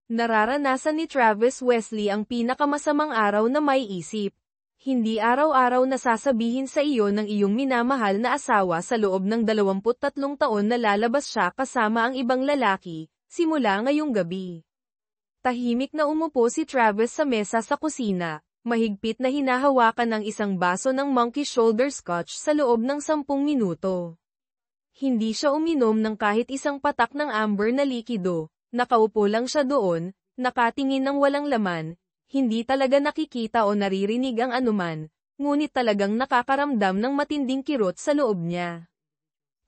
Nararanasan ni Travis Wesley ang pinakamasamang araw na may isip. Hindi araw-araw na sasabihin sa iyo ng iyong minamahal na asawa sa loob ng 23 taon na lalabas siya kasama ang ibang lalaki, simula ngayong gabi. Tahimik na umupo si Travis sa mesa sa kusina, mahigpit na hinahawakan ng isang baso ng monkey shoulder scotch sa loob ng 10 minuto. Hindi siya uminom ng kahit isang patak ng amber na likido, nakaupo lang siya doon, nakatingin ng walang laman, hindi talaga nakikita o naririnig ang anuman, ngunit talagang nakakaramdam ng matinding kirot sa loob niya.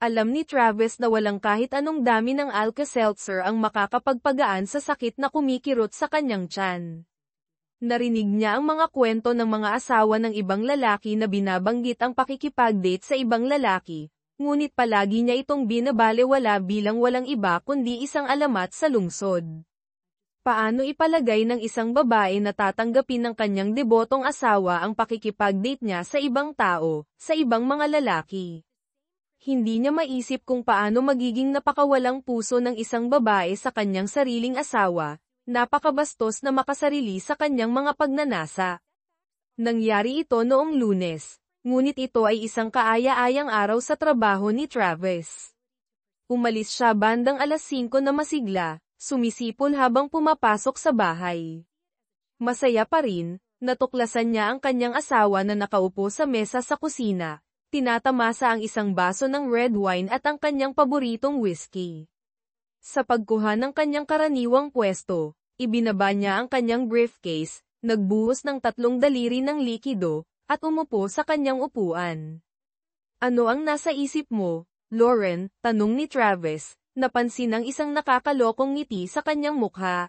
Alam ni Travis na walang kahit anong dami ng Alka-Seltzer ang makakapagpagaan sa sakit na kumikirot sa kanyang tiyan. Narinig niya ang mga kwento ng mga asawa ng ibang lalaki na binabanggit ang pakikipag-date sa ibang lalaki, ngunit palagi niya itong binabalewala bilang walang iba kundi isang alamat sa lungsod. Paano ipalagay ng isang babae na tatanggapin ng kanyang debotong asawa ang pakikipag-date niya sa ibang tao, sa ibang mga lalaki? Hindi niya maisip kung paano magiging napakawalang puso ng isang babae sa kanyang sariling asawa, napakabastos na makasarili sa kanyang mga pagnanasa. Nangyari ito noong Lunes, ngunit ito ay isang kaaya-ayang araw sa trabaho ni Travis. Umalis siya bandang 5:00 na masigla, sumisipol habang pumapasok sa bahay. Masaya pa rin, natuklasan niya ang kanyang asawa na nakaupo sa mesa sa kusina, tinatamasa ang isang baso ng red wine at ang kanyang paboritong whiskey. Sa pagkuha ng kanyang karaniwang pwesto, ibinaba niya ang kanyang briefcase, nagbuhos ng 3 daliri ng likido, at umupo sa kanyang upuan. Ano ang nasa isip mo, Lauren? Tanong ni Travis, napansin ang isang nakakalokong ngiti sa kanyang mukha.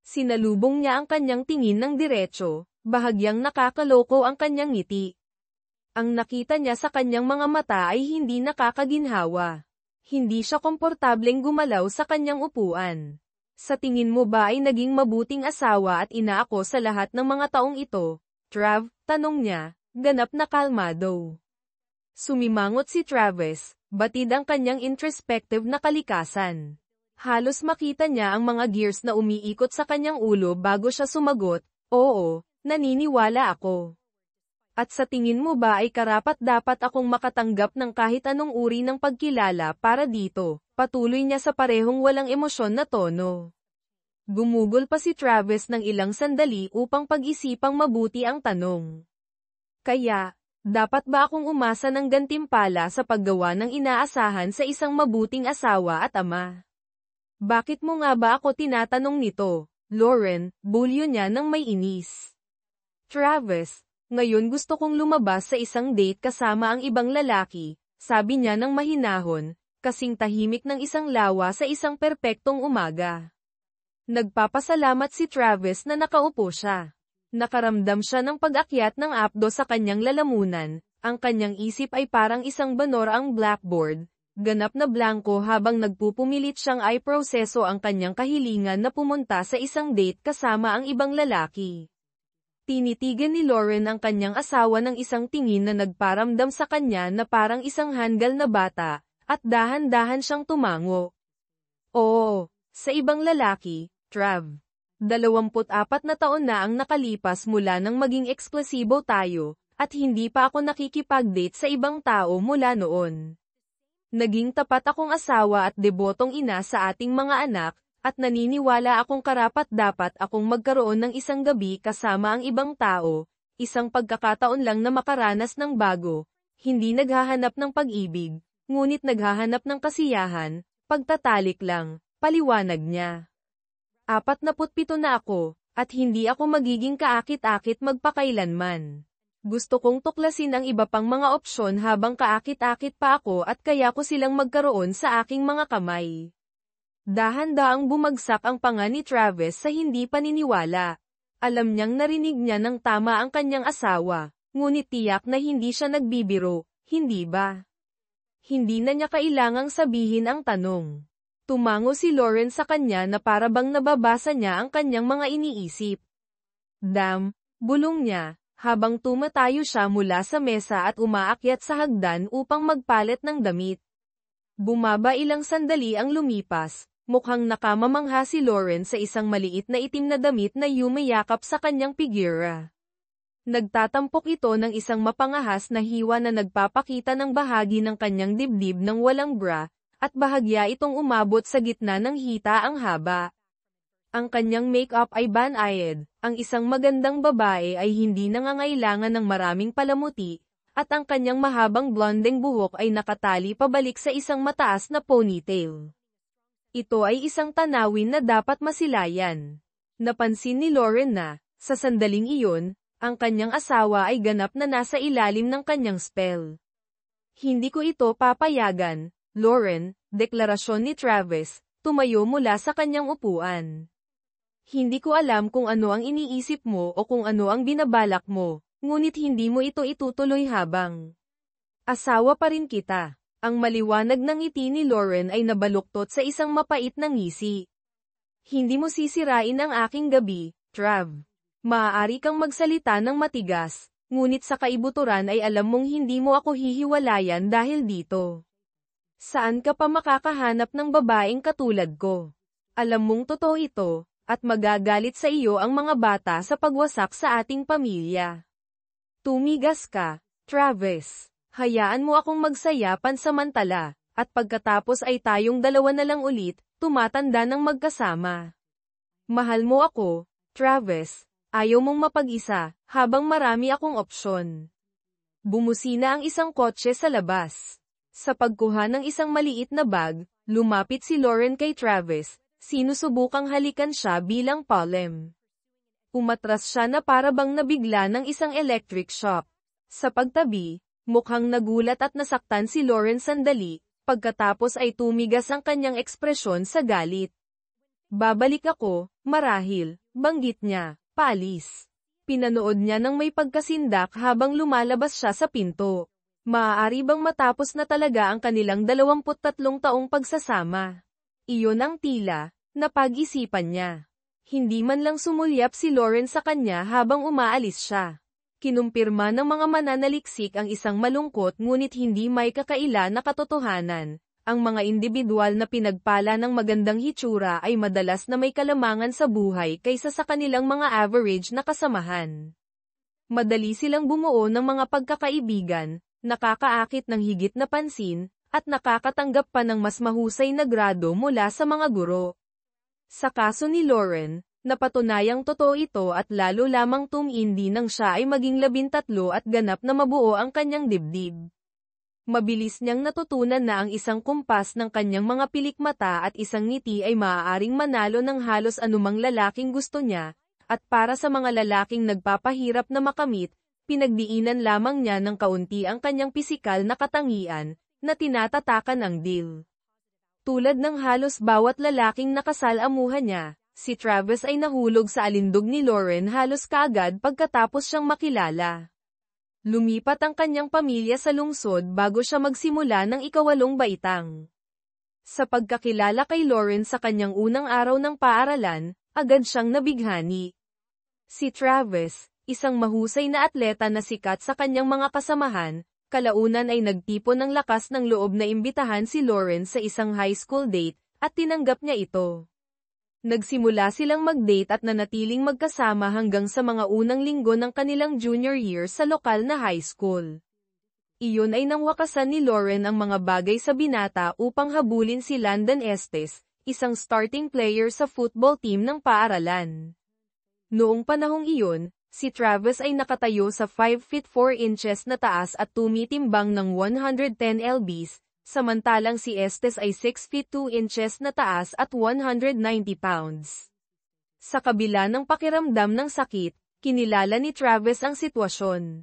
Sinalubong niya ang kanyang tingin ng diretso, bahagyang nakakaloko ang kanyang ngiti. Ang nakita niya sa kanyang mga mata ay hindi nakakaginhawa. Hindi siya komportableng gumalaw sa kanyang upuan. Sa tingin mo ba ay naging mabuting asawa at ina ako sa lahat ng mga taong ito? Trav, tanong niya, ganap na kalmado. Sumimangot si Travis, batid ang kanyang introspective na kalikasan. Halos makita niya ang mga gears na umiikot sa kanyang ulo bago siya sumagot, oo, naniniwala ako. At sa tingin mo ba ay karapat-dapat akong makatanggap ng kahit anong uri ng pagkilala para dito? Patuloy niya sa parehong walang emosyon na tono. Gumugol pa si Travis ng ilang sandali upang pag-isipang mabuti ang tanong. Kaya, dapat ba akong umasa ng gantimpala sa paggawa ng inaasahan sa isang mabuting asawa at ama? Bakit mo nga ba ako tinatanong nito, Lauren? Bulyo niya ng may inis. Travis, ngayon gusto kong lumabas sa isang date kasama ang ibang lalaki, sabi niya ng mahinahon, kasing tahimik ng isang lawa sa isang perpektong umaga. Nagpapasalamat si Travis na nakaupo siya. Nakaramdam siya ng pag-akyat ng apdo sa kanyang lalamunan, ang kanyang isip ay parang isang banorang blackboard, ganap na blanko habang nagpupumilit siyang i-proseso ang kanyang kahilingan na pumunta sa isang date kasama ang ibang lalaki. Tinitigan ni Lauren ang kanyang asawa ng isang tingin na nagparamdam sa kanya na parang isang handgal na bata, at dahan-dahan siyang tumango. Oo, sa ibang lalaki, Trav. 24 na taon na ang nakalipas mula nang maging eksklusibo tayo, at hindi pa ako nakikipag-date sa ibang tao mula noon. Naging tapat akong asawa at debotong ina sa ating mga anak, at naniniwala akong karapat-dapat akong magkaroon ng isang gabi kasama ang ibang tao, isang pagkakataon lang na makaranas ng bago, hindi naghahanap ng pag-ibig, ngunit naghahanap ng kasiyahan, pagtatalik lang, paliwanag niya. 47 na ako, at hindi ako magiging kaakit-akit magpakailanman. Gusto kong tuklasin ang iba pang mga opsyon habang kaakit-akit pa ako at kaya ko silang magkaroon sa aking mga kamay. Dahan-daang bumagsak ang panga ni Travis sa hindi paniniwala. Alam niyang narinig niya ng tama ang kanyang asawa, ngunit tiyak na hindi siya nagbibiro, hindi ba? Hindi na niya kailangang sabihin ang tanong. Tumango si Lauren sa kanya na para bang nababasa niya ang kanyang mga iniisip. Bulong niya, habang tumatayo siya mula sa mesa at umaakyat sa hagdan upang magpalit ng damit. Bumaba ilang sandali ang lumipas, Mukhang nakamamangha si Lauren sa isang maliit na itim na damit na yumayakap sa kanyang figura. Nagtatampok ito ng isang mapangahas na hiwa na nagpapakita ng bahagi ng kanyang dibdib ng walang bra, at bahagya itong umabot sa gitna ng hita ang haba. Ang kanyang make-up ay banayad, ang isang magandang babae ay hindi nangangailangan ng maraming palamuti, at ang kanyang mahabang blondeng buhok ay nakatali pabalik sa isang mataas na ponytail. Ito ay isang tanawin na dapat masilayan. Napansin ni Lauren na, sa sandaling iyon, ang kanyang asawa ay ganap na nasa ilalim ng kanyang spell. Hindi ko ito papayagan, Lauren, deklarasyon ni Travis, tumayo mula sa kanyang upuan. Hindi ko alam kung ano ang iniisip mo o kung ano ang binabalak mo, ngunit hindi mo ito itutuloy habang asawa pa rin kita. Ang maliwanag ng ngiti ni Lauren ay nabaluktot sa isang mapait na ngisi. Hindi mo sisirain ang aking gabi, Trav. Maaari kang magsalita ng matigas, ngunit sa kaibuturan ay alam mong hindi mo ako hihiwalayan dahil dito. Saan ka pa makakahanap ng babaeng katulad ko? Alam mong totoo ito, at magagalit sa iyo ang mga bata sa pagwasak sa ating pamilya. Tumigas ka, Travis. Hayaan mo akong magsaya pansamantala, at pagkatapos ay tayong dalawa na lang ulit, tumatanda ng magkasama. Mahal mo ako, Travis, ayaw mong mapag-isa, habang marami akong opsyon. Bumusina ang isang kotse sa labas. Sa pagkuha ng isang maliit na bag, lumapit si Lauren kay Travis, sinusubukang halikan siya bilang palem. Umatras siya na para bang nabigla ng isang electric shock. Sa pagtabi, mukhang nagulat at nasaktan si Lauren sandali, pagkatapos ay tumigas ang kanyang ekspresyon sa galit. Babalik ako, marahil, banggit niya, paalis. Pinanood niya ng may pagkasindak habang lumalabas siya sa pinto. Maaari bang matapos na talaga ang kanilang 23 taong pagsasama? Iyon ang tila, na pag-isipan niya. Hindi man lang sumulyap si Lauren sa kanya habang umaalis siya. Kinumpirma ng mga mananaliksik ang isang malungkot ngunit hindi may kakaila na katotohanan. Ang mga individual na pinagpala ng magandang hitsura ay madalas na may kalamangan sa buhay kaysa sa kanilang mga average na kasamahan. Madali silang bumuo ng mga pagkakaibigan, nakakaakit ng higit na pansin, at nakakatanggap pa ng mas mahusay na grado mula sa mga guro. Sa kaso ni Lauren, napatunayang totoo ito at lalo lamang tumindi nang siya ay maging 13 at ganap na mabuo ang kanyang dibdib. Mabilis niyang natutunan na ang isang kumpas ng kanyang mga pilikmata at isang ngiti ay maaaring manalo ng halos anumang lalaking gusto niya, at para sa mga lalaking nagpapahirap na makamit, pinagdiinan lamang niya ng kaunti ang kanyang pisikal na katangian, na tinatatakan ang deal. Tulad ng halos bawat lalaking nakasalamuhan niya, si Travis ay nahulog sa alindog ni Lauren halos kaagad pagkatapos siyang makilala. Lumipat ang kanyang pamilya sa lungsod bago siya magsimula ng 8 baitang. Sa pagkakilala kay Lauren sa kanyang unang araw ng paaralan, agad siyang nabighani. Si Travis, isang mahusay na atleta na sikat sa kanyang mga kasamahan, kalaunan ay nagtipon ng lakas ng loob na imbitahan si Lauren sa isang high school date, at tinanggap niya ito. Nagsimula silang mag-date at nanatiling magkasama hanggang sa mga unang linggo ng kanilang junior year sa lokal na high school. Iyon ay nang wakasan ni Lauren ang mga bagay sa binata upang habulin si Landon Estes, isang starting player sa football team ng paaralan. Noong panahong iyon, si Travis ay nakatayo sa 5 feet 4 inches na taas at tumitimbang ng 110 lbs, samantalang si Estes ay 6 feet 2 inches na taas at 190 pounds. Sa kabila ng pakiramdam ng sakit, kinilala ni Travis ang sitwasyon.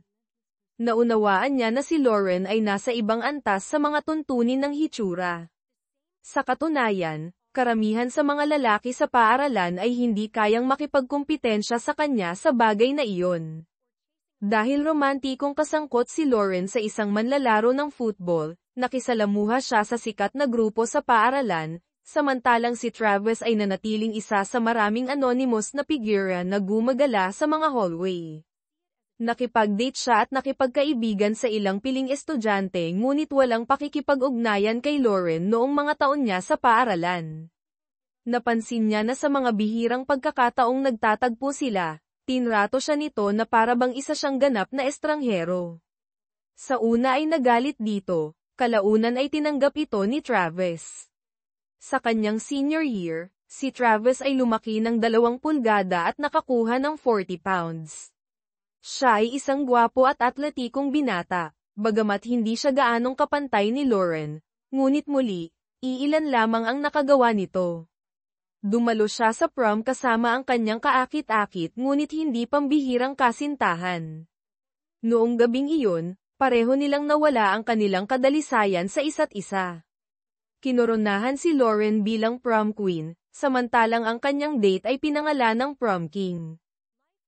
Naunawaan niya na si Lauren ay nasa ibang antas sa mga tuntunin ng hitsura. Sa katunayan, karamihan sa mga lalaki sa paaralan ay hindi kayang makipagkumpitensya sa kanya sa bagay na iyon. Dahil romantikong kasangkot si Lauren sa isang manlalaro ng football, nakisalamuha siya sa sikat na grupo sa paaralan, samantalang si Travis ay nanatiling isa sa maraming anonymous na figura na gumagala sa mga hallway. Nakipag-date siya at nakipagkaibigan sa ilang piling estudyante ngunit walang pakikipag-ugnayan kay Lauren noong mga taon niya sa paaralan. Napansin niya na sa mga bihirang pagkakataong nagtatagpo sila, tinrato siya nito na para bang isa siyang ganap na estranghero. Sa una ay nagalit dito, kalaunan ay tinanggap ito ni Travis. Sa kanyang senior year, si Travis ay lumaki ng 2 pulgada at nakakuha ng 40 pounds. Siya ay isang gwapo at atletikong binata, bagamat hindi siya gaanong kapantay ni Lauren, ngunit muli, iilan lamang ang nakagawa nito. Dumalo siya sa prom kasama ang kanyang kaakit-akit ngunit hindi pambihirang kasintahan. Noong gabing iyon, pareho nilang nawala ang kanilang kadalisayan sa isa't isa. Kinoronahan si Lauren bilang prom queen, samantalang ang kanyang date ay pinangalan ng prom king.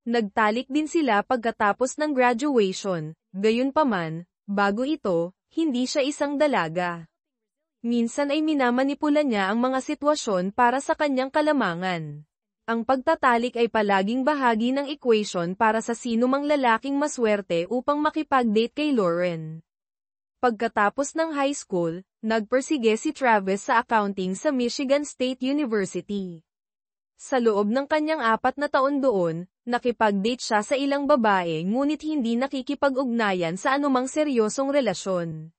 Nagtalik din sila pagkatapos ng graduation, gayunpaman, bago ito, hindi siya isang dalaga. Minsan ay minamanipula niya ang mga sitwasyon para sa kanyang kalamangan. Ang pagtatalik ay palaging bahagi ng equation para sa sino mang lalaking maswerte upang makipag-date kay Lauren. Pagkatapos ng high school, nagpersige si Travis sa accounting sa Michigan State University. Sa loob ng kanyang 4 na taon doon, nakipag-date siya sa ilang babae ngunit hindi nakikipag-ugnayan sa anumang seryosong relasyon.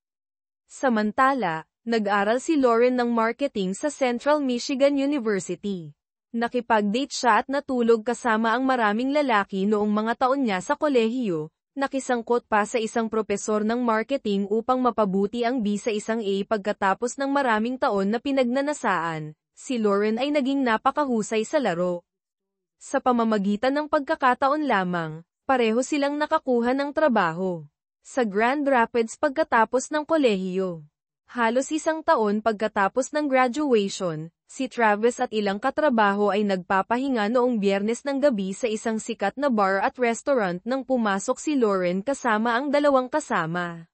Samantala, nag-aral si Lauren ng marketing sa Central Michigan University. Nakipag-date siya at natulog kasama ang maraming lalaki noong mga taon niya sa kolehiyo, nakisangkot pa sa isang propesor ng marketing upang mapabuti ang B sa isang A pagkatapos ng maraming taon na pinagnanasaan. Si Lauren ay naging napakahusay sa laro. Sa pamamagitan ng pagkakataon lamang, pareho silang nakakuha ng trabaho sa Grand Rapids pagkatapos ng kolehiyo. Halos 1 taon pagkatapos ng graduation, si Travis at ilang katrabaho ay nagpapahinga noong Biyernes ng gabi sa isang sikat na bar at restaurant nang pumasok si Lauren kasama ang 2 kasama.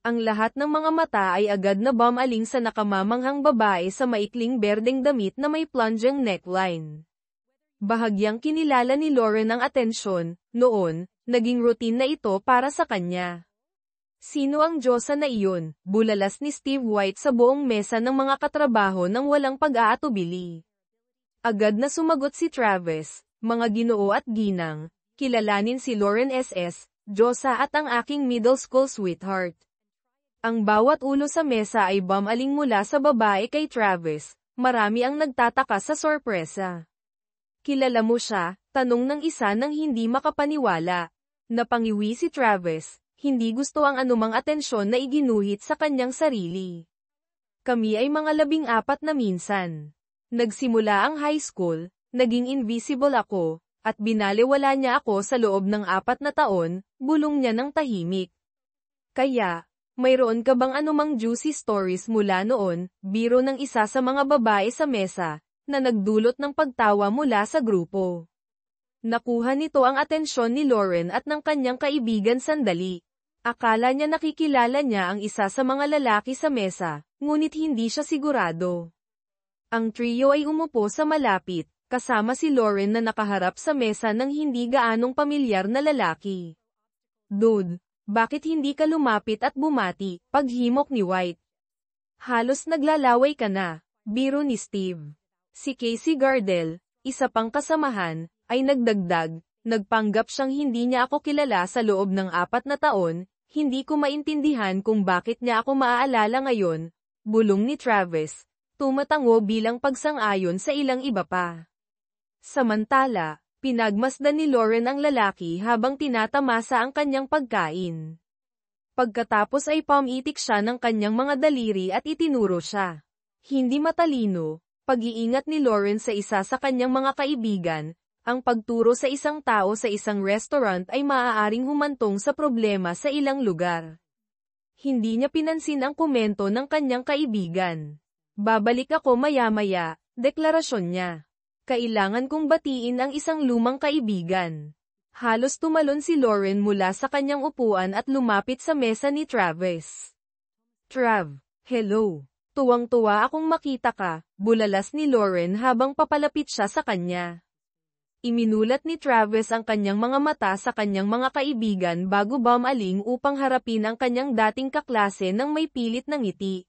Ang lahat ng mga mata ay agad na bumaling sa nakamamanghang babae sa maikling berdeng damit na may plunging neckline. Bahagyang kinilala ni Lauren ang atensyon, noon, naging routine na ito para sa kanya. Sino ang Diyosa na iyon? Bulalas ni Steve White sa buong mesa ng mga katrabaho nang walang pag-aatubili. Agad na sumagot si Travis, mga ginoo at ginang, kilalanin si Lauren SS, Diyosa at ang aking middle school sweetheart. Ang bawat ulo sa mesa ay bumaling mula sa babae kay Travis, marami ang nagtataka sa sorpresa. Kilala mo siya? Tanong ng isa nang hindi makapaniwala. Napangiwi si Travis. Hindi gusto ang anumang atensyon na iginuhit sa kanyang sarili. Kami ay mga 14 na minsan. Nagsimula ang high school, naging invisible ako, at binaliwala niya ako sa loob ng 4 na taon, bulong niya ng tahimik. Kaya, mayroon ka bang anumang juicy stories mula noon, biro ng isa sa mga babae sa mesa, na nagdulot ng pagtawa mula sa grupo. Nakuha nito ang atensyon ni Lauren at ng kanyang kaibigan sandali. Akala niya nakikilala niya ang isa sa mga lalaki sa mesa, ngunit hindi siya sigurado. Ang trio ay umupo sa malapit, kasama si Lauren na nakaharap sa mesa ng hindi gaanong pamilyar na lalaki. Dude, bakit hindi ka lumapit at bumati? Paghimok ni White. Halos naglalaway ka na, biro ni Steve. Si Casey Gardel, isa pang kasamahan, ay nagdagdag, nagpanggap siyang hindi niya ako kilala sa loob ng 4 na taon. Hindi ko maintindihan kung bakit niya ako maaalala ngayon, bulong ni Travis, tumatango bilang pagsang-ayon sa ilang iba pa. Samantala, pinagmasdan ni Lauren ang lalaki habang tinatamasa ang kanyang pagkain. Pagkatapos ay pumitik siya ng kanyang mga daliri at itinuro siya. Hindi matalino, pag-iingat ni Lauren sa isa sa kanyang mga kaibigan. Ang pagturo sa isang tao sa isang restaurant ay maaaring humantong sa problema sa ilang lugar. Hindi niya pinansin ang komento ng kanyang kaibigan. Babalik ako maya-maya, deklarasyon niya. Kailangan kong batiin ang isang lumang kaibigan. Halos tumalon si Lauren mula sa kanyang upuan at lumapit sa mesa ni Travis. Trav, hello. Tuwang-tuwa akong makita ka, bulalas ni Lauren habang papalapit siya sa kanya. Iminulat ni Travis ang kanyang mga mata sa kanyang mga kaibigan bago bumaling upang harapin ang kanyang dating kaklase ng may pilit na ngiti.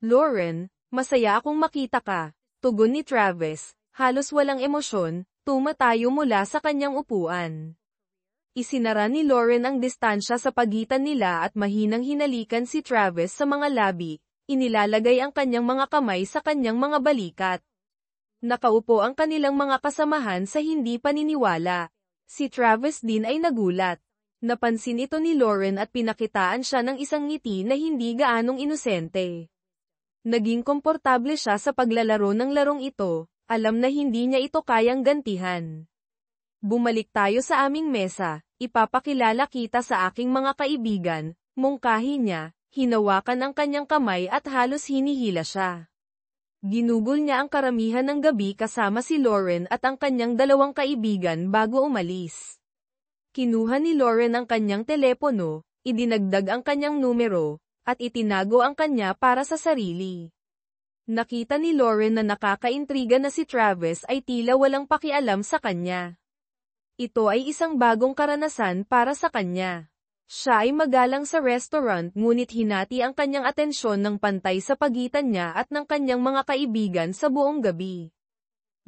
Lauren, masaya akong makita ka. Tugon ni Travis, halos walang emosyon, tumatayo mula sa kanyang upuan. Isinara ni Lauren ang distansya sa pagitan nila at mahinang hinalikan si Travis sa mga labi, inilalagay ang kanyang mga kamay sa kanyang mga balikat. Nakaupo ang kanilang mga kasamahan sa hindi paniniwala. Si Travis din ay nagulat. Napansin ito ni Lauren at pinakitaan siya ng isang ngiti na hindi gaanong inosente. Naging komportable siya sa paglalaro ng larong ito, alam na hindi niya ito kayang gantihan. Bumalik tayo sa aming mesa, ipapakilala kita sa aking mga kaibigan, mungkahi niya, hinawakan ang kanyang kamay at halos hinihila siya. Ginugol niya ang karamihan ng gabi kasama si Lauren at ang kanyang dalawang kaibigan bago umalis. Kinuha ni Lauren ang kanyang telepono, idinagdag ang kanyang numero, at itinago ang kanya para sa sarili. Nakita ni Lauren na nakakaintriga na si Travis ay tila walang pakialam sa kanya. Ito ay isang bagong karanasan para sa kanya. Siya ay magalang sa restaurant ngunit hinati ang kanyang atensyon ng pantay sa pagitan niya at ng kanyang mga kaibigan sa buong gabi.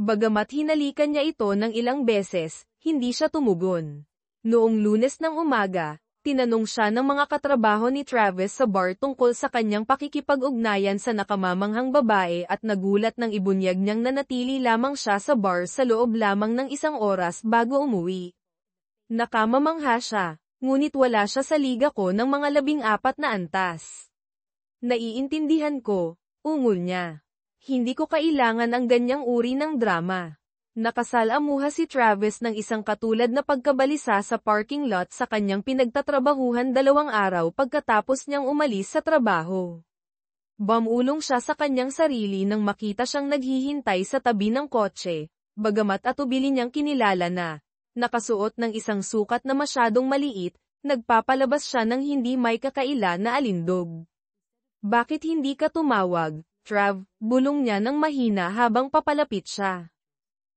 Bagamat hinalikan niya ito ng ilang beses, hindi siya tumugon. Noong Lunes ng umaga, tinanong siya ng mga katrabaho ni Travis sa bar tungkol sa kanyang pakikipag-ugnayan sa nakamamanghang babae at nagulat nang ibunyag niyang nanatili lamang siya sa bar sa loob lamang ng isang oras bago umuwi. Nakamamangha siya, ngunit wala siya sa liga ko ng mga 14 na antas. Naiintindihan ko, ungol niya. Hindi ko kailangan ang ganyang uri ng drama. Nakasalamuha si Travis ng isang katulad na pagkabalisa sa parking lot sa kanyang pinagtatrabahuhan 2 araw pagkatapos niyang umalis sa trabaho. Bumulong siya sa kanyang sarili nang makita siyang naghihintay sa tabi ng kotse, bagamat atubili niyang kinilala na, nakasuot ng isang sukat na masyadong maliit, nagpapalabas siya ng hindi may kakaila na alindog. Bakit hindi ka tumawag, Trav? Bulong niya ng mahina habang papalapit siya.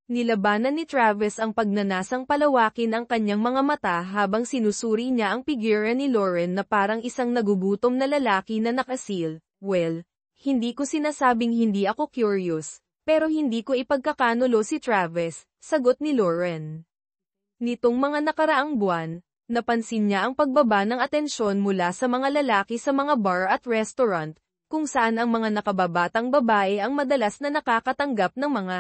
Nilabanan ni Travis ang pagnanasang palawakin ang kanyang mga mata habang sinusuri niya ang figura ni Lauren na parang isang nagugutom na lalaki na nakasil. Well, hindi ko sinasabing hindi ako curious, pero hindi ko ipagkakanulo si Travis, sagot ni Lauren. Nitong mga nakaraang buwan, napansin niya ang pagbaba ng atensyon mula sa mga lalaki sa mga bar at restaurant, kung saan ang mga nakababatang babae ang madalas na nakakatanggap ng mga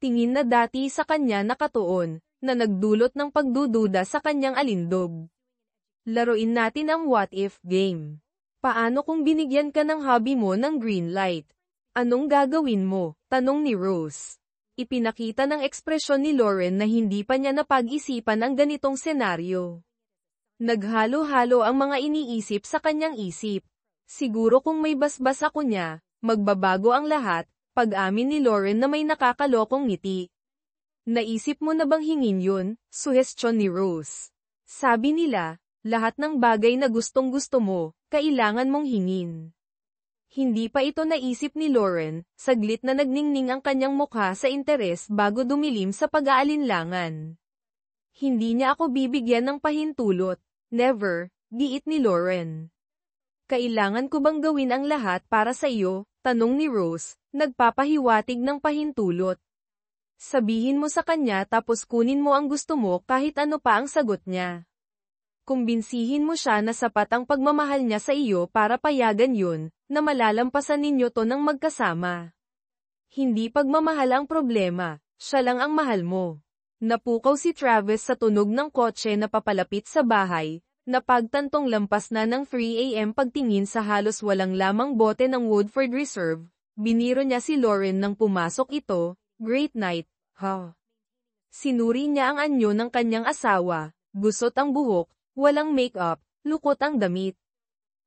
tingin na dati sa kanya nakatuon, na nagdulot ng pagdududa sa kanyang alindog. Laruin natin ang what-if game. Paano kung binigyan ka ng hobby mo ng green light? Anong gagawin mo? Tanong ni Rose. Ipinakita ng ekspresyon ni Lauren na hindi pa niya napag-isipan ang ganitong senaryo. Naghalo-halo ang mga iniisip sa kanyang isip. Siguro kung may basbas ako niya, magbabago ang lahat. Pag-amin ni Lauren na may nakakalokong ngiti. Naisip mo na bang hingin yun? Suhestyon ni Rose. Sabi nila, lahat ng bagay na gustong-gusto mo, kailangan mong hingin. Hindi pa ito naisip ni Lauren, saglit na nagningning ang kanyang mukha sa interes bago dumilim sa pag-aalinlangan. Hindi niya ako bibigyan ng pahintulot. Never, giit ni Lauren. Kailangan ko bang gawin ang lahat para sa iyo? Tanong ni Rose, nagpapahiwatig ng pahintulot. Sabihin mo sa kanya tapos kunin mo ang gusto mo kahit ano pa ang sagot niya. Kumbinsihin mo siya na sapat ang pagmamahal niya sa iyo para payagan yun, na malalampasan ninyo to ng magkasama. Hindi pagmamahal ang problema, siya lang ang mahal mo. Napukaw si Travis sa tunog ng kotse na papalapit sa bahay. Napagtantong lampas na ng 3 AM pagtingin sa halos walang lamang bote ng Woodford Reserve, biniro niya si Lauren nang pumasok ito, great night, ha? Sinuri niya ang anyo ng kanyang asawa, gusot ang buhok, walang make-up, lukot ang damit.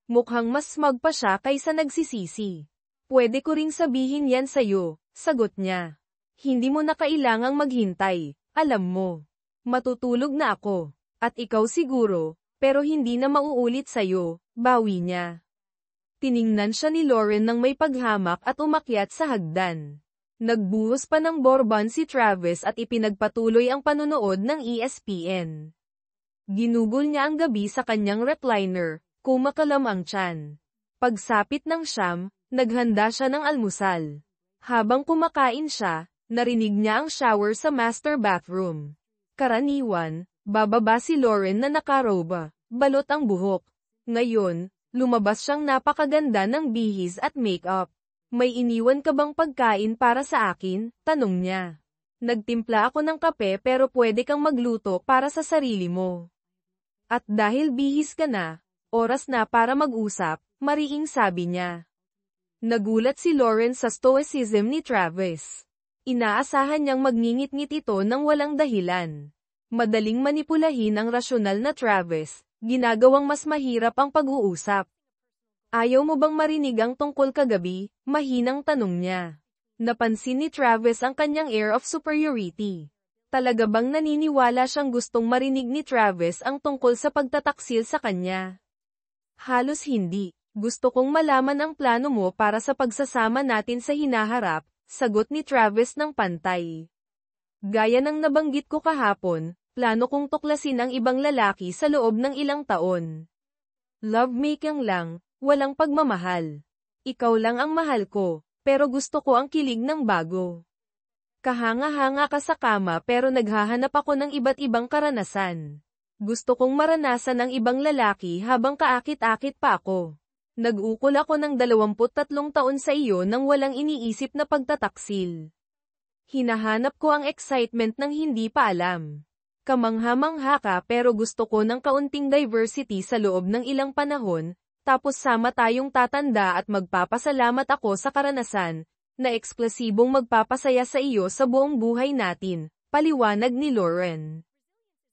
Mukhang mas smug pa siya kaysa nagsisisi. Pwede ko ring sabihin yan sa'yo, sagot niya. Hindi mo na kailangang maghintay, alam mo. Matutulog na ako, at ikaw siguro. Pero hindi na mauulit sa'yo, bawi niya. Tiningnan siya ni Lauren nang may paghamak at umakyat sa hagdan. Nagbuhos pa ng bourbon si Travis at ipinagpatuloy ang panonood ng ESPN. Ginugol niya ang gabi sa kanyang recliner, kumakalam ang tiyan. Pagsapit ng siyam, naghanda siya ng almusal. Habang kumakain siya, narinig niya ang shower sa master bathroom. Karaniwan, bababa si Lauren na nakaroba, balot ang buhok. Ngayon, lumabas siyang napakaganda ng bihis at makeup. May iniwan ka bang pagkain para sa akin? Tanong niya. Nagtimpla ako ng kape pero pwede kang magluto para sa sarili mo. At dahil bihis ka na, oras na para mag-usap, mariing sabi niya. Nagulat si Lauren sa stoicism ni Travis. Inaasahan niyang magngingit-ngit ito ng walang dahilan. Madaling manipulahin ang rasyonal na Travis, ginagawang mas mahirap ang pag-uusap. Ayaw mo bang marinig ang tungkol kagabi? Mahinang tanong niya. Napansin ni Travis ang kanyang air of superiority. Talaga bang naniniwala siyang gustong marinig ni Travis ang tungkol sa pagtataksil sa kanya? Halos hindi. Gusto kong malaman ang plano mo para sa pagsasama natin sa hinaharap, sagot ni Travis ng pantay. Gaya ng nabanggit ko kahapon, plano kong tuklasin ang ibang lalaki sa loob ng ilang taon. Lovemaking lang, walang pagmamahal. Ikaw lang ang mahal ko, pero gusto ko ang kilig ng bago. Kahanga-hanga ka sa kama pero naghahanap ako ng iba't ibang karanasan. Gusto kong maranasan ang ibang lalaki habang kaakit-akit pa ako. Nag-ukol ako ng 23 taon sa iyo nang walang iniisip na pagtataksil. Hinahanap ko ang excitement ng hindi pa alam. Kamangha-mangha ka pero gusto ko ng kaunting diversity sa loob ng ilang panahon, tapos sama tayong tatanda at magpapasalamat ako sa karanasan, na eksklusibong magpapasaya sa iyo sa buong buhay natin, paliwanag ni Lauren.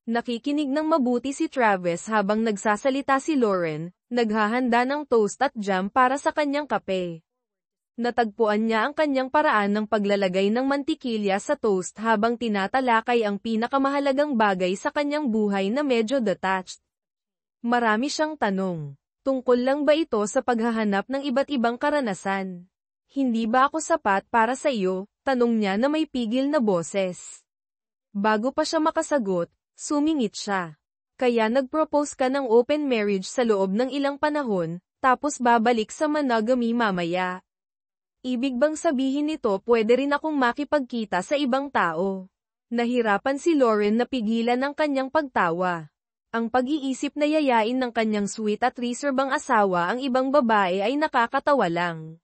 Nakikinig ng mabuti si Travis habang nagsasalita si Lauren, naghahanda ng toast at jam para sa kanyang kape. Natagpuan niya ang kanyang paraan ng paglalagay ng mantikilya sa toast habang tinatalakay ang pinakamahalagang bagay sa kanyang buhay na medyo detached. Marami siyang tanong. Tungkol lang ba ito sa paghahanap ng iba't ibang karanasan? Hindi ba ako sapat para sa iyo? Tanong niya na may pigil na boses. Bago pa siya makasagot, sumingit siya. Kaya nag-propose ka ng open marriage sa loob ng ilang panahon, tapos babalik sa monogamy mamaya. Ibig bang sabihin nito pwede rin akong makipagkita sa ibang tao? Nahirapan si Lauren na pigilan ang kanyang pagtawa. Ang pag-iisip na yayain ng kanyang sweet at reservang asawa ang ibang babae ay nakakatawa lang.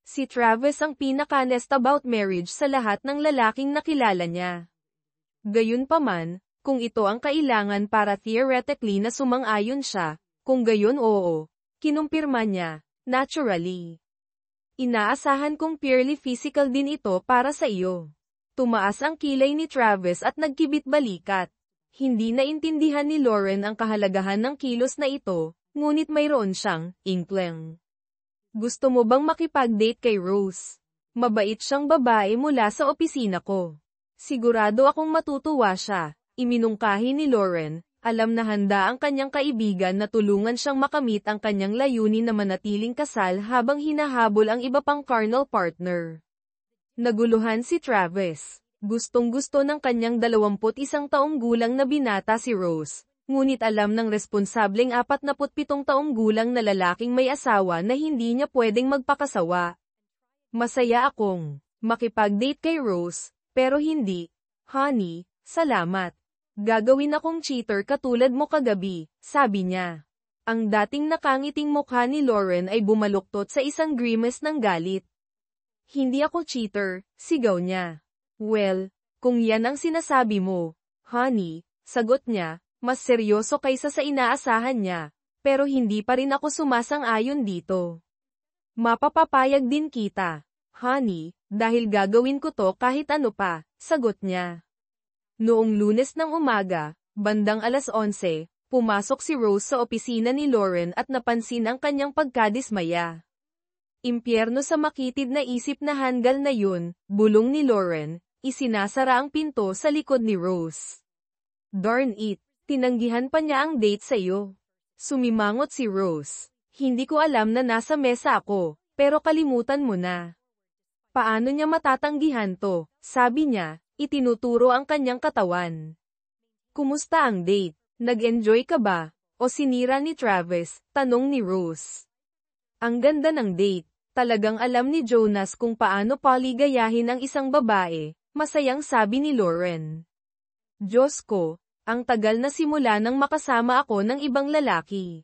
Si Travis ang pinaka-honest about marriage sa lahat ng lalaking nakilala niya. Gayunpaman, kung ito ang kailangan para theoretically na sumang-ayon siya, kung gayon oo, kinumpirma niya, naturally. Inaasahan kong purely physical din ito para sa iyo. Tumaas ang kilay ni Travis at nagkibit-balikat. Hindi naintindihan ni Lauren ang kahalagahan ng kilos na ito, ngunit mayroon siyang inkling. Gusto mo bang makipag-date kay Rose? Mabait siyang babae mula sa opisina ko. Sigurado akong matutuwa siya. Iminungkahi ni Lauren, alam na handa ang kanyang kaibigan na tulungan siyang makamit ang kanyang layunin na manatiling kasal habang hinahabol ang iba pang carnal partner. Naguluhan si Travis. Gustong-gusto ng kanyang 21 taong gulang na binata si Rose, ngunit alam ng responsableng 47 taong gulang na lalaking may asawa na hindi niya pwedeng magpakasawa. Masaya akong makipag-date kay Rose, pero hindi, honey, salamat. Gagawin akong cheater katulad mo kagabi, sabi niya. Ang dating nakangiting mukha ni Lauren ay bumaluktot sa isang grimace ng galit. Hindi ako cheater, sigaw niya. Well, kung yan ang sinasabi mo, honey, sagot niya, mas seryoso kaysa sa inaasahan niya, pero hindi pa rin ako sumasang-ayon dito. Mapapapayag din kita, honey, dahil gagawin ko to kahit ano pa, sagot niya. Noong Lunes ng umaga, bandang 11:00, pumasok si Rose sa opisina ni Lauren at napansin ang kanyang pagkadismaya. Impyerno sa makitid na isip na hanggal na yun, bulong ni Lauren, isinasara ang pinto sa likod ni Rose. Darn it, tinanggihan pa niya ang date sa iyo. Sumimangot si Rose. Hindi ko alam na nasa mesa ako, pero kalimutan mo na. Paano niya matatanggihan to? Sabi niya, itinuturo ang kanyang katawan. Kumusta ang date? Nag-enjoy ka ba? O sinira ni Travis? Tanong ni Rose. Ang ganda ng date. Talagang alam ni Jonas kung paano paligayahin ang isang babae, masayang sabi ni Lauren. Diyos ko, ang tagal na simula nang makasama ako ng ibang lalaki.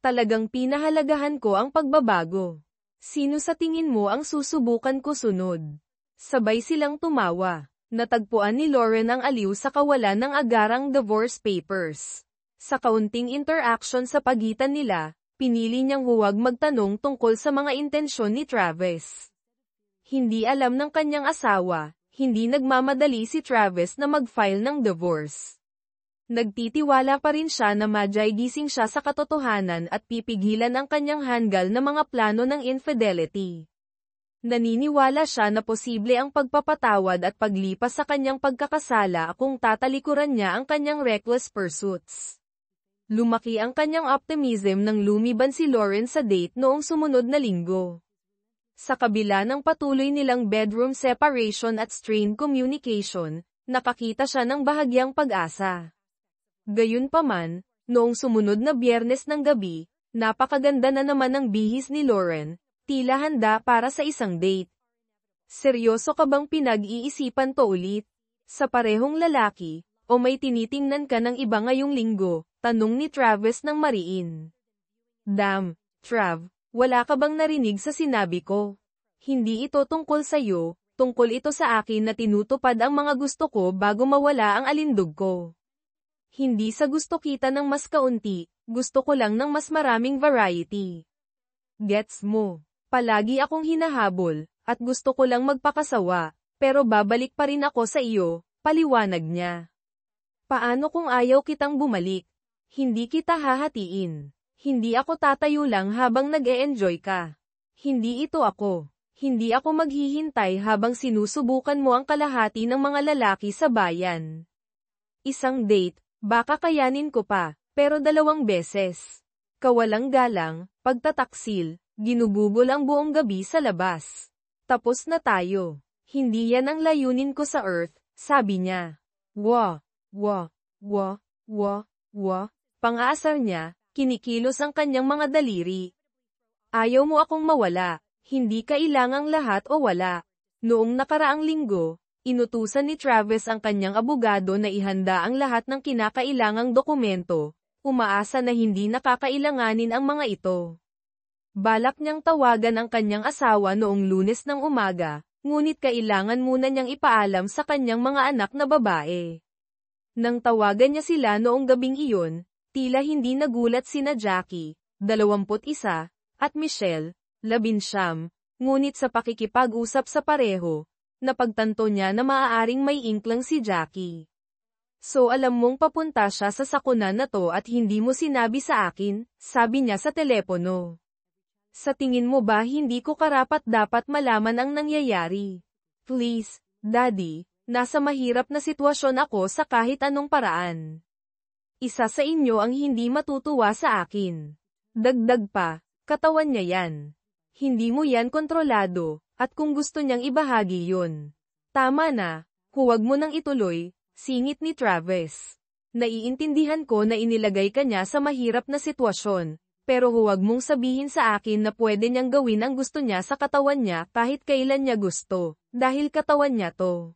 Talagang pinahalagahan ko ang pagbabago. Sino sa tingin mo ang susubukan ko sunod? Sabay silang tumawa. Natagpuan ni Lauren ang aliw sa kawalan ng agarang divorce papers. Sa kaunting interaction sa pagitan nila, pinili niyang huwag magtanong tungkol sa mga intensyon ni Travis. Hindi alam ng kanyang asawa, hindi nagmamadali si Travis na mag-file ng divorce. Nagtitiwala pa rin siya na gising siya sa katotohanan at pipigilan ang kanyang hanggal na mga plano ng infidelity. Naniniwala siya na posible ang pagpapatawad at paglipas sa kanyang pagkakasala kung tatalikuran niya ang kanyang reckless pursuits. Lumaki ang kanyang optimism nang lumiban si Lauren sa date noong sumunod na linggo. Sa kabila ng patuloy nilang bedroom separation at strained communication, nakakita siya ng bahagyang pag-asa. Gayunpaman, noong sumunod na Biyernes ng gabi, napakaganda na naman ang bihis ni Lauren, tila handa para sa isang date. Seryoso ka bang pinag-iisipan to ulit? Sa parehong lalaki, o may tinitingnan ka ng iba ngayong linggo? Tanong ni Travis ng mariin. Damn, Trav, wala ka bang narinig sa sinabi ko? Hindi ito tungkol sa'yo, tungkol ito sa akin na tinutupad ang mga gusto ko bago mawala ang alindog ko. Hindi sa gusto kita ng mas kaunti, gusto ko lang ng mas maraming variety. Gets mo? Palagi akong hinahabol, at gusto ko lang magpakasawa, pero babalik pa rin ako sa iyo, paliwanag niya. Paano kung ayaw kitang bumalik? Hindi kita hahatiin. Hindi ako tatayo lang habang nag-e-enjoy ka. Hindi ito ako. Hindi ako maghihintay habang sinusubukan mo ang kalahati ng mga lalaki sa bayan. Isang date, baka kayanin ko pa, pero 2 beses. Kawalang galang, pagtataksil, ginugugol ang buong gabi sa labas. Tapos na tayo. Hindi yan ang layunin ko sa Earth, sabi niya. Wa. Pang-aasar niya, kinikilos ang kanyang mga daliri. Ayaw mo akong mawala, hindi kailangang lahat o wala. Noong nakaraang linggo, inutusan ni Travis ang kanyang abogado na ihanda ang lahat ng kinakailangang dokumento, umaasa na hindi nakakailanganin ang mga ito. Balak niyang tawagan ang kanyang asawa noong Lunes ng umaga, ngunit kailangan muna niyang ipaalam sa kanyang mga anak na babae. Nang tawagan niya sila noong gabing iyon, tila hindi nagulat sina Jackie, 21, at Michelle, 19, ngunit sa pakikipag-usap sa pareho, napagtanto niya na maaaring may inklang si Jackie. So alam mong papunta siya sa sakunan na to at hindi mo sinabi sa akin, sabi niya sa telepono. Sa tingin mo ba hindi ko karapat-dapat malaman ang nangyayari? Please, Daddy. Nasa mahirap na sitwasyon ako sa kahit anong paraan. Isa sa inyo ang hindi matutuwa sa akin. Dagdag pa, katawan niya yan. Hindi mo yan kontrolado, at kung gusto niyang ibahagi yun. Tama na, huwag mo nang ituloy, singit ni Travis. Naiintindihan ko na inilagay ka niya sa mahirap na sitwasyon, pero huwag mong sabihin sa akin na pwede niyang gawin ang gusto niya sa katawan niya kahit kailan niya gusto, dahil katawan niya to.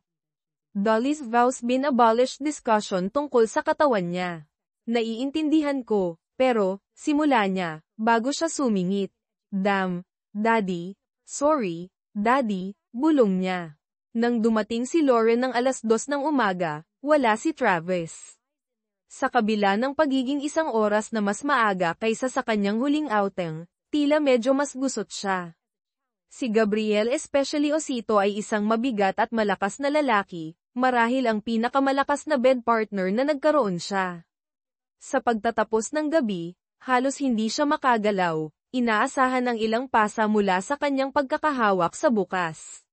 Dolly's vows been abolished discussion tungkol sa katawan niya. Naiintindihan ko, pero, simula niya, bago siya sumingit. Damn, Daddy, sorry, Daddy, bulong niya. Nang dumating si Lauren ng 2:00 ng umaga, wala si Travis. Sa kabila ng pagiging 1 oras na mas maaga kaysa sa kanyang huling outing, tila medyo mas gusot siya. Si Gabriel especially Osito ay isang mabigat at malakas na lalaki, marahil ang pinakamalakas na bed partner na nagkaroon siya. Sa pagtatapos ng gabi, halos hindi siya makagalaw, inaasahan ang ilang pasa mula sa kanyang pagkakahawak sa bukas.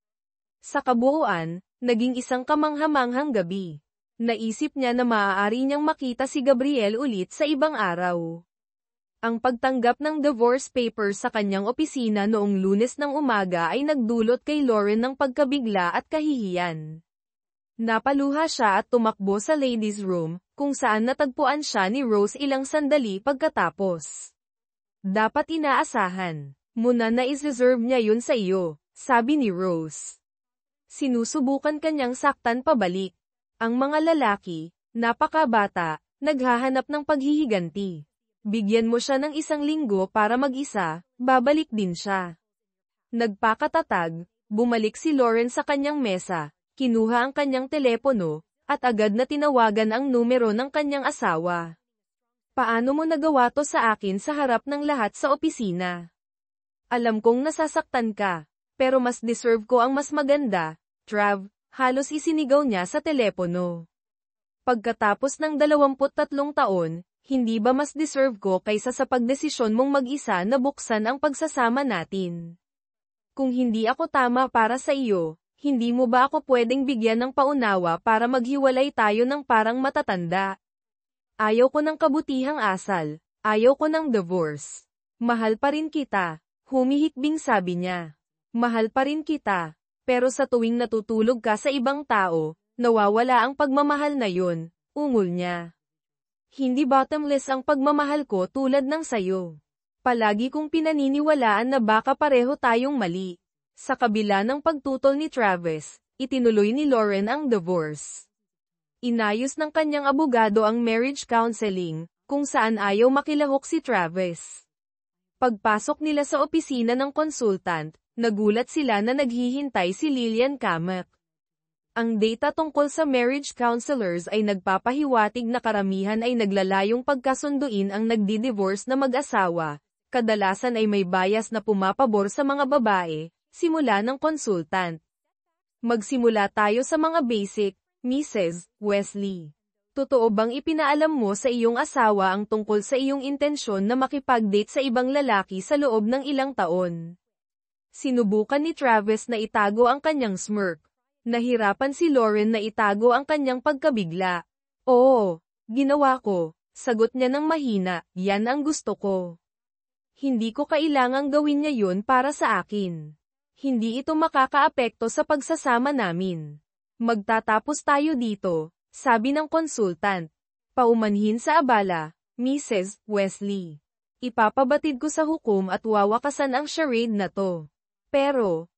Sa kabuuan, naging isang kamanghamanghang gabi. Naisip niya na maaari niyang makita si Gabriel ulit sa ibang araw. Ang pagtanggap ng divorce papers sa kanyang opisina noong Lunes ng umaga ay nagdulot kay Lauren ng pagkabigla at kahihiyan. Napaluha siya at tumakbo sa ladies' room, kung saan natagpuan siya ni Rose ilang sandali pagkatapos. Dapat inaasahan. Muna na is-reserve niya yun sa iyo, sabi ni Rose. Sinusubukan kanyang saktan pabalik. Ang mga lalaki, napakabata, naghahanap ng paghihiganti. Bigyan mo siya ng 1 linggo para mag-isa, babalik din siya. Nagpakatatag, bumalik si Lauren sa kanyang mesa, kinuha ang kanyang telepono, at agad na tinawagan ang numero ng kanyang asawa. Paano mo nagawa to sa akin sa harap ng lahat sa opisina? Alam kong nasasaktan ka, pero mas deserve ko ang mas maganda, Trav, halos isinigaw niya sa telepono. Pagkatapos ng 23 taon, hindi ba mas deserve ko kaysa sa pagdesisyon mong mag-isa na buksan ang pagsasama natin? Kung hindi ako tama para sa iyo, hindi mo ba ako pwedeng bigyan ng paunawa para maghiwalay tayo ng parang matatanda? Ayaw ko ng kabutihang asal, ayaw ko ng divorce. Mahal pa rin kita, humihikbing sabi niya. Mahal pa rin kita, pero sa tuwing natutulog ka sa ibang tao, nawawala ang pagmamahal na yun, ungol niya. Hindi bottomless ang pagmamahal ko tulad ng sayo. Palagi kong pinaniniwalaan na baka pareho tayong mali. Sa kabila ng pagtutol ni Travis, itinuloy ni Lauren ang divorce. Inayos ng kanyang abogado ang marriage counseling, kung saan ayaw makilahok si Travis. Pagpasok nila sa opisina ng consultant, nagulat sila na naghihintay si Lillian Kamek. Ang data tungkol sa marriage counselors ay nagpapahiwatig na karamihan ay naglalayong pagkasunduin ang nagdi-divorce na mag-asawa, kadalasan ay may bias na pumapabor sa mga babae, simula ng consultant. Magsimula tayo sa mga basic, Mrs. Wesley. Totoo bang ipinaalam mo sa iyong asawa ang tungkol sa iyong intensyon na makipag-date sa ibang lalaki sa loob ng ilang taon? Sinubukan ni Travis na itago ang kanyang smirk. Nahirapan si Lauren na itago ang kanyang pagkabigla. Oo, ginawa ko, sagot niya ng mahina, yan ang gusto ko. Hindi ko kailangang gawin niya yun para sa akin. Hindi ito makakaapekto sa pagsasama namin. Magtatapos tayo dito, sabi ng consultant. Paumanhin sa abala, Mrs. Wesley. Ipapabatid ko sa hukom at wawakasan ang charade na to. Pero,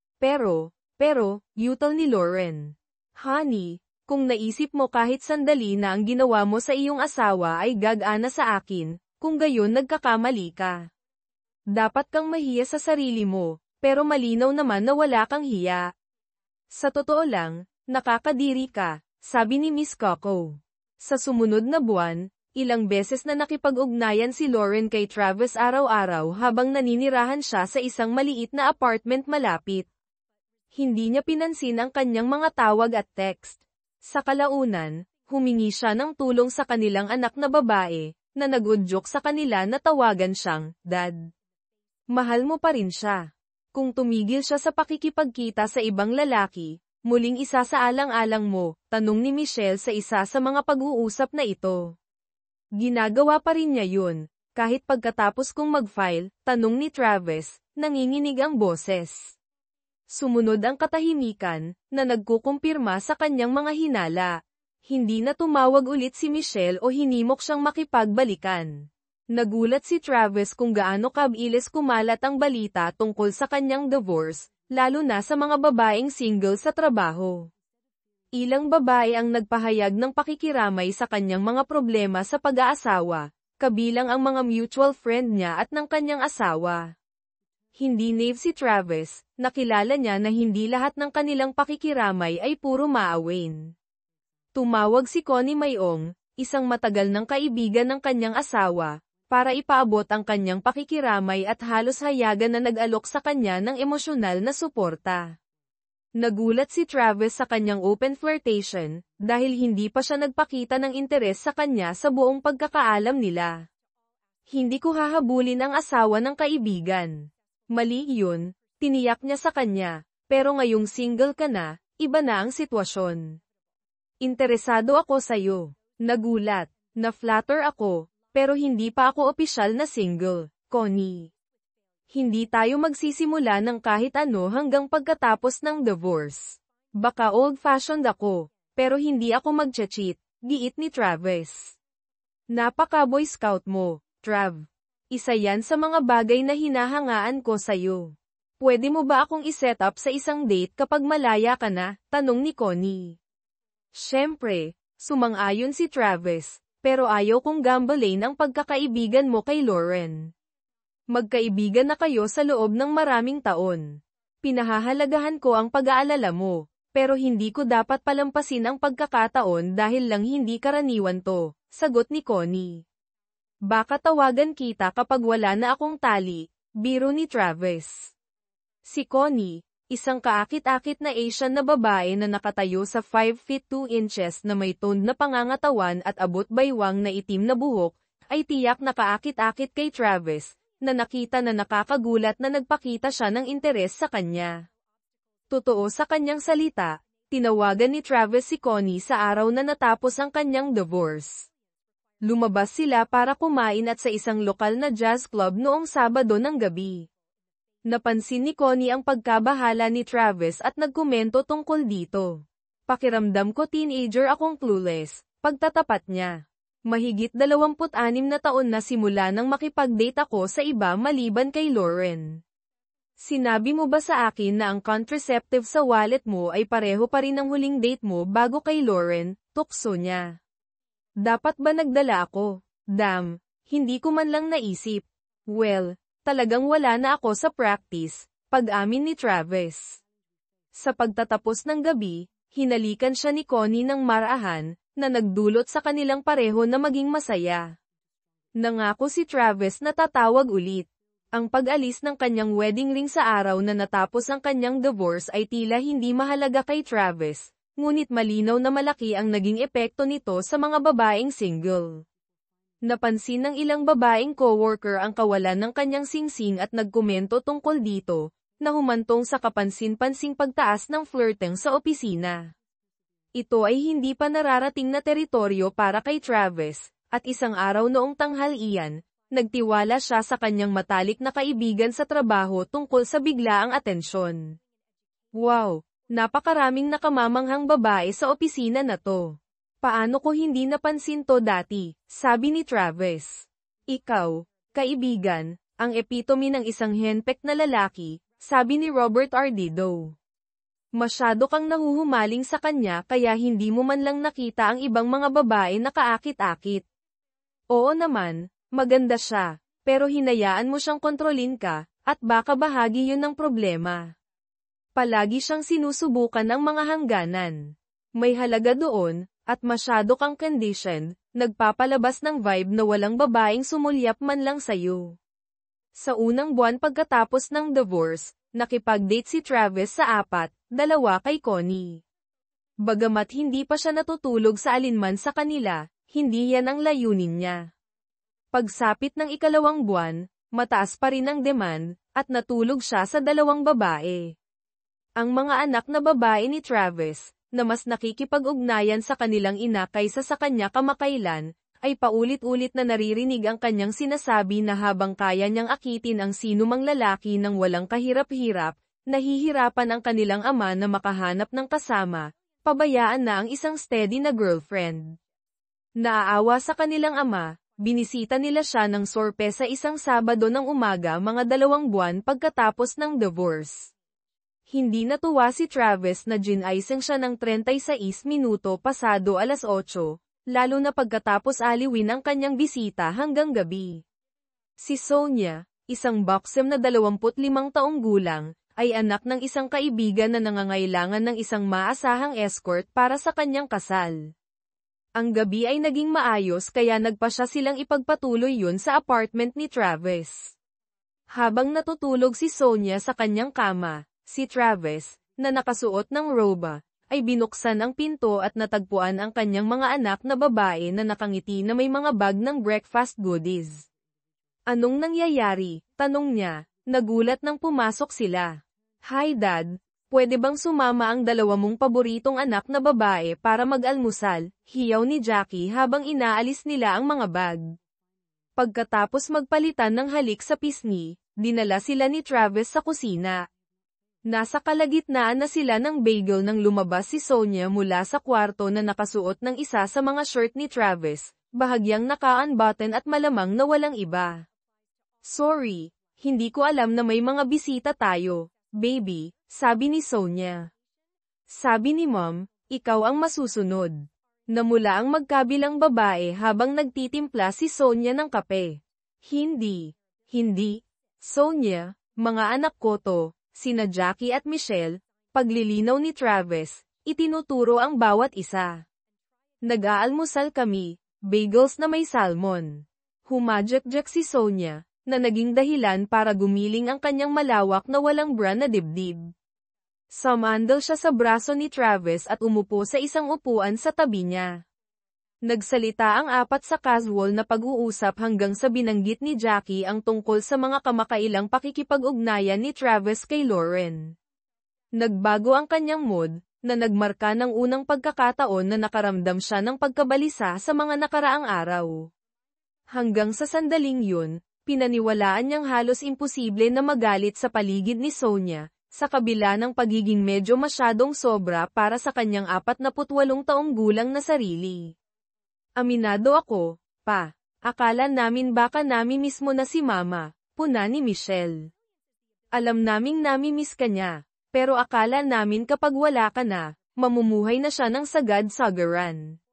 yutal ni Lauren. Honey, kung naisip mo kahit sandali na ang ginawa mo sa iyong asawa ay gag-ana sa akin, kung gayon nagkakamali ka. Dapat kang mahiya sa sarili mo, pero malinaw naman na wala kang hiya. Sa totoo lang, nakakadiri ka, sabi ni Miss Coco. Sa sumunod na buwan, ilang beses na nakipag-ugnayan si Lauren kay Travis araw-araw habang naninirahan siya sa isang maliit na apartment malapit. Hindi niya pinansin ang kanyang mga tawag at text. Sa kalaunan, humingi siya ng tulong sa kanilang anak na babae, na nag-udyok sa kanila na tawagan siyang, Dad. Mahal mo pa rin siya. Kung tumigil siya sa pakikipagkita sa ibang lalaki, muling isasaalang-alang mo, tanong ni Michelle sa isa sa mga pag-uusap na ito. Ginagawa pa rin niya yun, kahit pagkatapos kong mag-file, tanong ni Travis, nanginginig ang boses. Sumunod ang katahimikan, na nagkukumpirma sa kanyang mga hinala. Hindi na tumawag ulit si Michelle o hinimok siyang makipagbalikan. Nagulat si Travis kung gaano kabilis kumalat ang balita tungkol sa kanyang divorce, lalo na sa mga babaeng single sa trabaho. Ilang babae ang nagpahayag ng pakikiramay sa kanyang mga problema sa pag-aasawa, kabilang ang mga mutual friend niya at ng kanyang asawa. Hindi naive si Travis, nakilala niya na hindi lahat ng kanilang pakikiramay ay puro maawin. Tumawag si Connie Mayong, isang matagal ng kaibigan ng kanyang asawa, para ipaabot ang kanyang pakikiramay at halos hayagan na nag-alok sa kanya ng emosyonal na suporta. Nagulat si Travis sa kanyang open flirtation, dahil hindi pa siya nagpakita ng interes sa kanya sa buong pagkakaalam nila. Hindi ko hahabulin ang asawa ng kaibigan. Mali yun, tiniyak niya sa kanya, pero ngayong single ka na, iba na ang sitwasyon. Interesado ako sa'yo. Nagulat, na-flatter ako, pero hindi pa ako opisyal na single, Connie. Hindi tayo magsisimula ng kahit ano hanggang pagkatapos ng divorce. Baka old-fashioned ako, pero hindi ako mag-cheat, giit ni Travis. Napaka-boy scout mo, Trav. Isa yan sa mga bagay na hinahangaan ko sa'yo. Pwede mo ba akong iset up sa isang date kapag malaya ka na? Tanong ni Connie. Siyempre, sumang-ayon si Travis, pero ayaw kong gambalain ang pagkakaibigan mo kay Lauren. Magkaibigan na kayo sa loob ng maraming taon. Pinahahalagahan ko ang pag-aalala mo, pero hindi ko dapat palampasin ang pagkakataon dahil lang hindi karaniwan to, sagot ni Connie. Baka tawagan kita kapag wala na akong tali, biro ni Travis. Si Connie, isang kaakit-akit na Asian na babae na nakatayo sa 5 feet 2 inches na may toned na pangangatawan at abot-baywang na itim na buhok, ay tiyak na kaakit-akit kay Travis, na nakita na nakakagulat na nagpakita siya ng interes sa kanya. Totoo sa kanyang salita, tinawagan ni Travis si Connie sa araw na natapos ang kanyang divorce. Lumabas sila para kumain at sa isang lokal na jazz club noong Sabado ng gabi. Napansin ni Connie ang pagkabahala ni Travis at nagkomento tungkol dito. Pakiramdam ko teenager akong clueless, pagtatapat niya. Mahigit 26 na taon na simula nang makipag-date ako sa iba maliban kay Lauren. Sinabi mo ba sa akin na ang contraceptive sa wallet mo ay pareho pa rin ng huling date mo bago kay Lauren? Tukso niya. Dapat ba nagdala ako? Damn, hindi ko man lang naisip. Well, talagang wala na ako sa practice, pag-amin ni Travis. Sa pagtatapos ng gabi, hinalikan siya ni Connie ng marahan, na nagdulot sa kanilang pareho na maging masaya. Nangako si Travis na tatawag ulit. Ang pag-alis ng kanyang wedding ring sa araw na natapos ang kanyang divorce ay tila hindi mahalaga kay Travis, ngunit malinaw na malaki ang naging epekto nito sa mga babaeng single. Napansin ng ilang babaeng coworker ang kawalan ng kanyang singsing at nagkomento tungkol dito, na humantong sa kapansin-pansing pagtaas ng flirting sa opisina. Ito ay hindi pa nararating na teritoryo para kay Travis, at isang araw noong tanghalian, nagtiwala siya sa kanyang matalik na kaibigan sa trabaho tungkol sa biglaang atensyon. Wow, napakaraming nakamamanghang babae sa opisina na to. Paano ko hindi napansin to dati, sabi ni Travis. Ikaw, kaibigan, ang epitome ng isang henpecked na lalaki, sabi ni Robert Ardido. Masyado kang nahuhumaling sa kanya kaya hindi mo man lang nakita ang ibang mga babae na kaakit-akit. Oo naman, maganda siya, pero hinayaan mo siyang kontrolin ka, at baka bahagi yun ng problema. Palagi siyang sinusubukan ng mga hangganan. May halaga doon, at masyado kang conditioned, nagpapalabas ng vibe na walang babaeng sumulyap man lang sa'yo. Sa unang buwan pagkatapos ng divorce, nakipag-date si Travis sa 4-2 kay Connie. Bagamat hindi pa siya natutulog sa alinman sa kanila, hindi yan ang layunin niya. Pagsapit ng ikalawang buwan, mataas pa rin ang demand, at natulog siya sa 2 babae. Ang mga anak na babae ni Travis, na mas nakikipag-ugnayan sa kanilang ina kaysa sa kanya kamakailan, ay paulit-ulit na naririnig ang kanyang sinasabi na habang kaya niyang akitin ang sinumang lalaki ng walang kahirap-hirap, nahihirapan ang kanilang ama na makahanap ng kasama, pabayaan na ang isang steady na girlfriend. Naaawa sa kanilang ama, binisita nila siya ng sorpresa isang Sabado ng umaga mga 2 buwan pagkatapos ng divorce. Hindi natuwa si Travis na ginaising siya ng 36 minuto pasado 8:00, lalo na pagkatapos aliwin ang kanyang bisita hanggang gabi. Si Sonia, isang boxem na 25 taong gulang, ay anak ng isang kaibigan na nangangailangan ng isang maasahang escort para sa kanyang kasal. Ang gabi ay naging maayos kaya nagpa siya silang ipagpatuloy yun sa apartment ni Travis. Habang natutulog si Sonia sa kanyang kama, si Travis, na nakasuot ng robe, ay binuksan ang pinto at natagpuan ang kanyang mga anak na babae na nakangiti na may mga bag ng breakfast goodies. Anong nangyayari? Tanong niya, nagulat nang pumasok sila. Hi Dad, pwede bang sumama ang 2 mong paboritong anak na babae para mag-almusal? Hiyaw ni Jackie habang inaalis nila ang mga bag. Pagkatapos magpalitan ng halik sa pisngi, dinala sila ni Travis sa kusina. Nasa kalagitnaan na sila ng bagel nang lumabas si Sonia mula sa kwarto na nakasuot ng isa sa mga shirt ni Travis, bahagyang naka-unbutton at malamang na walang iba. Sorry, hindi ko alam na may mga bisita tayo, baby, sabi ni Sonia. Sabi ni Mom, ikaw ang masusunod. Namula ang magkabilang babae habang nagtitimpla si Sonia ng kape. Hindi. Sonia, mga anak ko to, sina Jackie at Michelle, paglilinaw ni Travis, itinuturo ang bawat isa. Nag-aalmusal kami, bagels na may salmon. Humadyak-jak si Sonia, na naging dahilan para gumiling ang kanyang malawak na walang bra na dibdib. Sumandal siya sa braso ni Travis at umupo sa isang upuan sa tabi niya. Nagsalita ang apat sa casual na pag-uusap hanggang sa binanggit ni Jackie ang tungkol sa mga kamakailang pakikipag-ugnayan ni Travis kay Lauren. Nagbago ang kanyang mood, na nagmarka ng unang pagkakataon na nakaramdam siya ng pagkabalisa sa mga nakaraang araw. Hanggang sa sandaling yun, pinaniwalaan niyang halos imposible na magalit sa paligid ni Sonia, sa kabila ng pagiging medyo masyadong sobra para sa kanyang 48 taong gulang na sarili. Aminado ako, pa, akala namin baka nami-miss mo na si Mama, puna ni Michelle. Alam naming nami-miss ka niya, pero akala namin kapag wala ka na, mamumuhay na siya ng sagad-sagaran.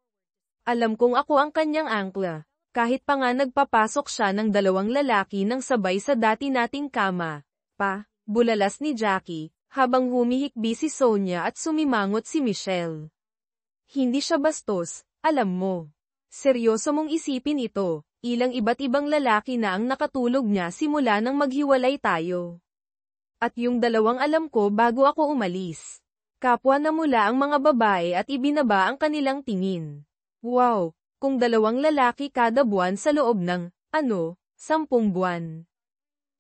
Alam kong ako ang kanyang angkla, kahit pa nga nagpapasok siya ng 2 lalaki ng sabay sa dati nating kama, pa. Bulalas ni Jackie, habang humihikbi si Sonia at sumimangot si Michelle. Hindi siya bastos, alam mo. Seryoso mong isipin ito, ilang iba't ibang lalaki na ang nakatulog niya simula nang maghiwalay tayo. At yung 2 alam ko bago ako umalis. Kapwa na mula ang mga babae at ibinaba ang kanilang tingin. Wow, kung 2 lalaki kada buwan sa loob ng, 10 buwan.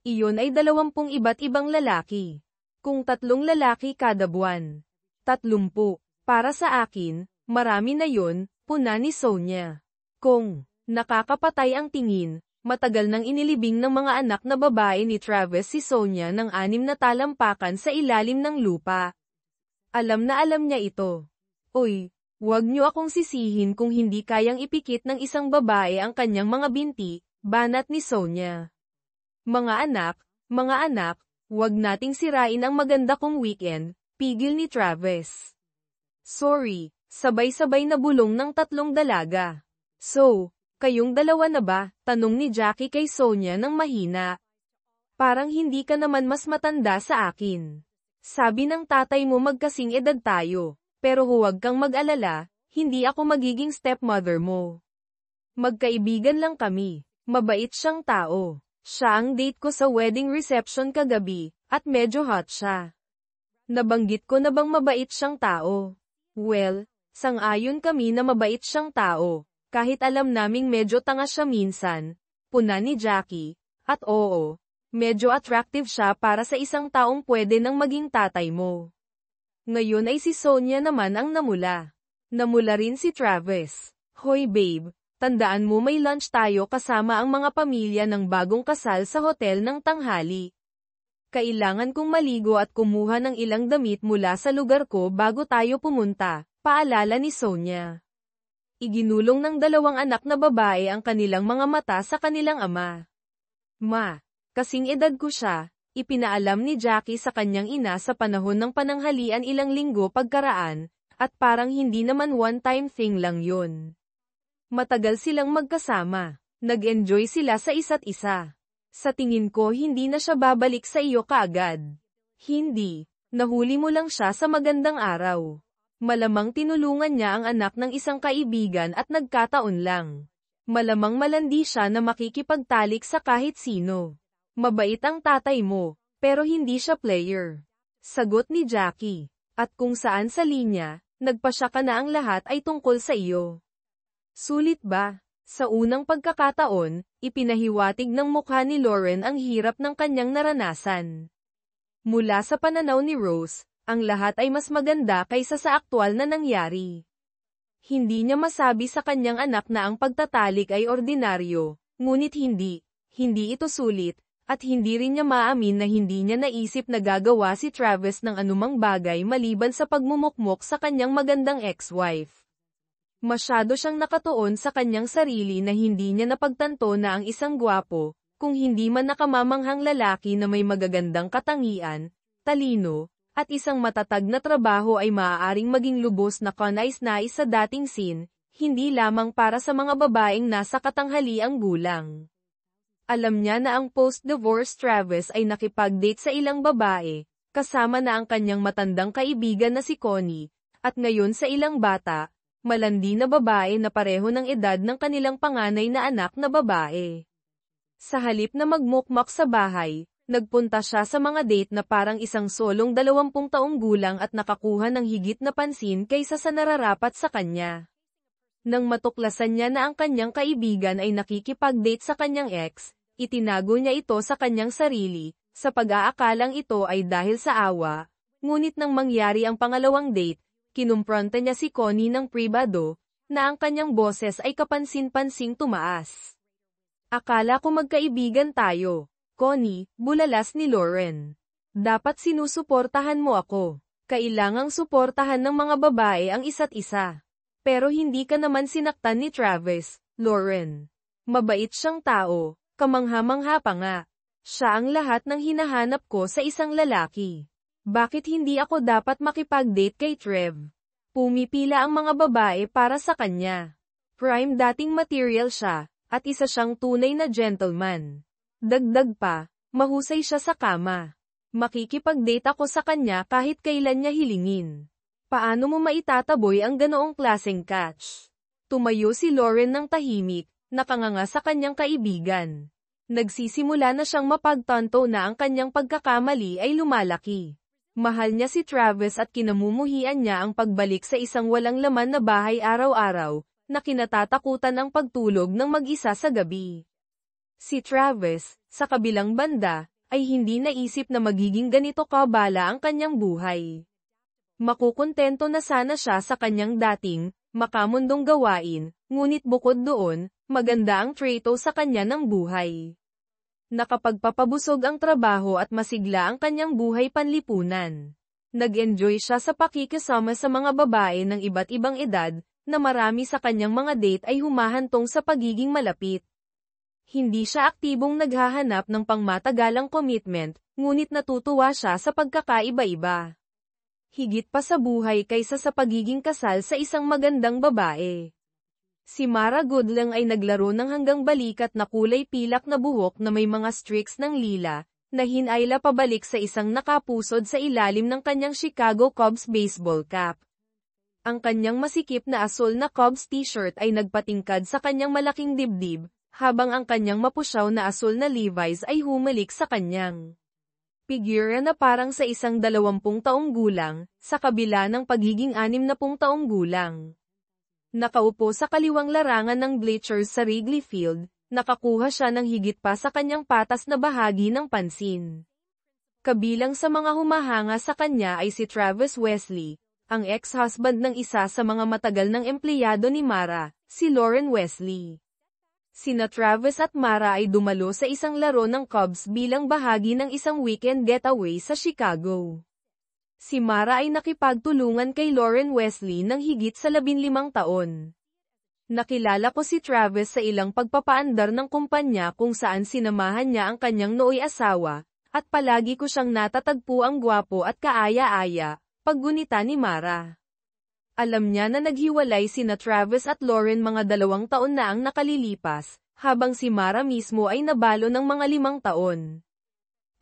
Iyon ay 20 iba't ibang lalaki. Kung 3 lalaki kada buwan. 30. Para sa akin, marami na yon, puna ni Sonia. Kung nakakapatay ang tingin, matagal nang inilibing ng mga anak na babae ni Travis si Sonia ng 6 na talampakan sa ilalim ng lupa. Alam na alam niya ito. Uy, huwag niyo akong sisihin kung hindi kayang ipikit ng isang babae ang kanyang mga binti, banat ni Sonia. Mga anak, huwag nating sirain ang maganda kong weekend, pigil ni Travis. Sorry, sabay-sabay na bulong ng 3 dalaga. So, kayong 2 na ba? Tanong ni Jackie kay Sonia ng mahina. Parang hindi ka naman mas matanda sa akin. Sabi ng tatay mo magkasing edad tayo, pero huwag kang mag-alala, hindi ako magiging stepmother mo. Magkaibigan lang kami, mabait siyang tao. Siya ang date ko sa wedding reception kagabi, at medyo hot siya. Nabanggit ko na bang mabait siyang tao? Well, sang-ayon kami na mabait siyang tao, kahit alam naming medyo tanga siya minsan, puna ni Jackie, at oo, medyo attractive siya para sa isang taong pwede nang maging tatay mo. Ngayon ay si Sonia naman ang namula. Namula rin si Travis. Hoy babe. Tandaan mo may lunch tayo kasama ang mga pamilya ng bagong kasal sa hotel ng tanghali. Kailangan kong maligo at kumuha ng ilang damit mula sa lugar ko bago tayo pumunta, paalala ni Sonia. Iginulong ng 2 anak na babae ang kanilang mga mata sa kanilang ama. Ma, kasing edad ko siya, ipinaalam ni Jackie sa kanyang ina sa panahon ng pananghalian ilang linggo pagkaraan, at parang hindi naman one-time thing lang yun. Matagal silang magkasama. Nag-enjoy sila sa isa't isa. Sa tingin ko hindi na siya babalik sa iyo kaagad. Hindi. Nahuli mo lang siya sa magandang araw. Malamang tinulungan niya ang anak ng isang kaibigan at nagkataon lang. Malamang malandi siya na makikipagtalik sa kahit sino. Mabait ang tatay mo, pero hindi siya player. Sagot ni Jackie. At kung saan sa linya, nagpasya ka na ang lahat ay tungkol sa iyo. Sulit ba? Sa unang pagkakataon, ipinahiwatig ng mukha ni Lauren ang hirap ng kanyang naranasan. Mula sa pananaw ni Rose, ang lahat ay mas maganda kaysa sa aktwal na nangyari. Hindi niya masabi sa kanyang anak na ang pagtatalik ay ordinaryo, ngunit hindi ito sulit, at hindi rin niya maamin na hindi niya naisip na gagawa si Travis ng anumang bagay maliban sa pagmumukmok sa kanyang magandang ex-wife. Masyado siyang nakatuon sa kanyang sarili na hindi niya napagtanto na ang isang gwapo, kung hindi man nakamamanghang lalaki na may magagandang katangian, talino, at isang matatag na trabaho ay maaaring maging lubos na kanais-nais sa dating scene, hindi lamang para sa mga babaeng nasa katanghaliang gulang. Alam niya na ang post-divorce Travis ay nakipag-date sa ilang babae, kasama na ang kanyang matandang kaibigan na si Connie, at ngayon sa ilang bata, malandi na babae na pareho ng edad ng kanilang panganay na anak na babae. Sa halip na magmukmak sa bahay, nagpunta siya sa mga date na parang isang solong 20 taong gulang at nakakuha ng higit na pansin kaysa sa nararapat sa kanya. Nang matuklasan niya na ang kanyang kaibigan ay nakikipag-date sa kanyang ex, itinago niya ito sa kanyang sarili, sa pag-aakalang ito ay dahil sa awa, ngunit nang mangyari ang pangalawang date, kinumpronta niya si Connie ng pribado, na ang kanyang boses ay kapansin-pansing tumaas. Akala ko magkaibigan tayo, Connie, bulalas ni Lauren. Dapat sinusuportahan mo ako. Kailangang suportahan ng mga babae ang isa't isa. Pero hindi ka naman sinaktan ni Travis, Lauren. Mabait siyang tao, kamangha-mangha pa nga. Siya ang lahat ng hinahanap ko sa isang lalaki. Bakit hindi ako dapat makipag-date kay Trev? Pumipila ang mga babae para sa kanya. Prime dating material siya. At isa siyang tunay na gentleman. Dagdag pa, mahusay siya sa kama. Makikipag-date ako sa kanya kahit kailan niya hilingin. Paano mo maitataboy ang ganoong klaseng catch? Tumayo si Lauren ng tahimik, nakanganga sa kanyang kaibigan. Nagsisimula na siyang mapagtanto na ang kanyang pagkakamali ay lumalaki. Mahal niya si Travis at kinamumuhian niya ang pagbalik sa isang walang laman na bahay araw-araw, na kinatatakutan ang pagtulog ng mag-isa sa gabi. Si Travis, sa kabilang banda, ay hindi naisip na magiging ganito kabala ang kanyang buhay. Makukontento na sana siya sa kanyang dating, makamundong gawain, ngunit bukod doon, maganda ang trato sa kanya ng buhay. Nakapagpapabusog ang trabaho at masigla ang kanyang buhay panlipunan. Nag-enjoy siya sa pakikisama sa mga babae ng iba't ibang edad, na marami sa kanyang mga date ay humahantong sa pagiging malapit. Hindi siya aktibong naghahanap ng pangmatagalang commitment, ngunit natutuwa siya sa pagkakaiba-iba. Higit pa sa buhay kaysa sa pagiging kasal sa isang magandang babae. Si Mara Goodlang ay naglaro ng hanggang balikat na kulay pilak na buhok na may mga streaks ng lila, na hinayla pabalik sa isang nakapusod sa ilalim ng kanyang Chicago Cubs baseball cap. Ang kanyang masikip na asul na Cubs t-shirt ay nagpatingkad sa kanyang malaking dibdib, habang ang kanyang mapusyaw na asul na Levi's ay humalik sa kanyang figura na parang sa isang 20 taong gulang, sa kabila ng pagiging 60 taong gulang. Nakaupo sa kaliwang larangan ng bleachers sa Wrigley Field, nakakuha siya ng higit pa sa kanyang patas na bahagi ng pansin. Kabilang sa mga humahanga sa kanya ay si Travis Wesley, ang ex-husband ng isa sa mga matagal ng empleyado ni Mara, si Lauren Wesley. Sina Travis at Mara ay dumalo sa isang laro ng Cubs bilang bahagi ng isang weekend getaway sa Chicago. Si Mara ay nakipagtulungan kay Lauren Wesley ng higit sa 15 taon. Nakilala ko si Travis sa ilang pagpapaandar ng kumpanya kung saan sinamahan niya ang kanyang nooy asawa, at palagi ko siyang natatagpo ang gwapo at kaaya-aya. Paggunita ni Mara. Alam niya na naghiwalay sina Travis at Lauren mga 2 taon na ang nakalilipas, habang si Mara mismo ay nabalo ng mga 5 taon.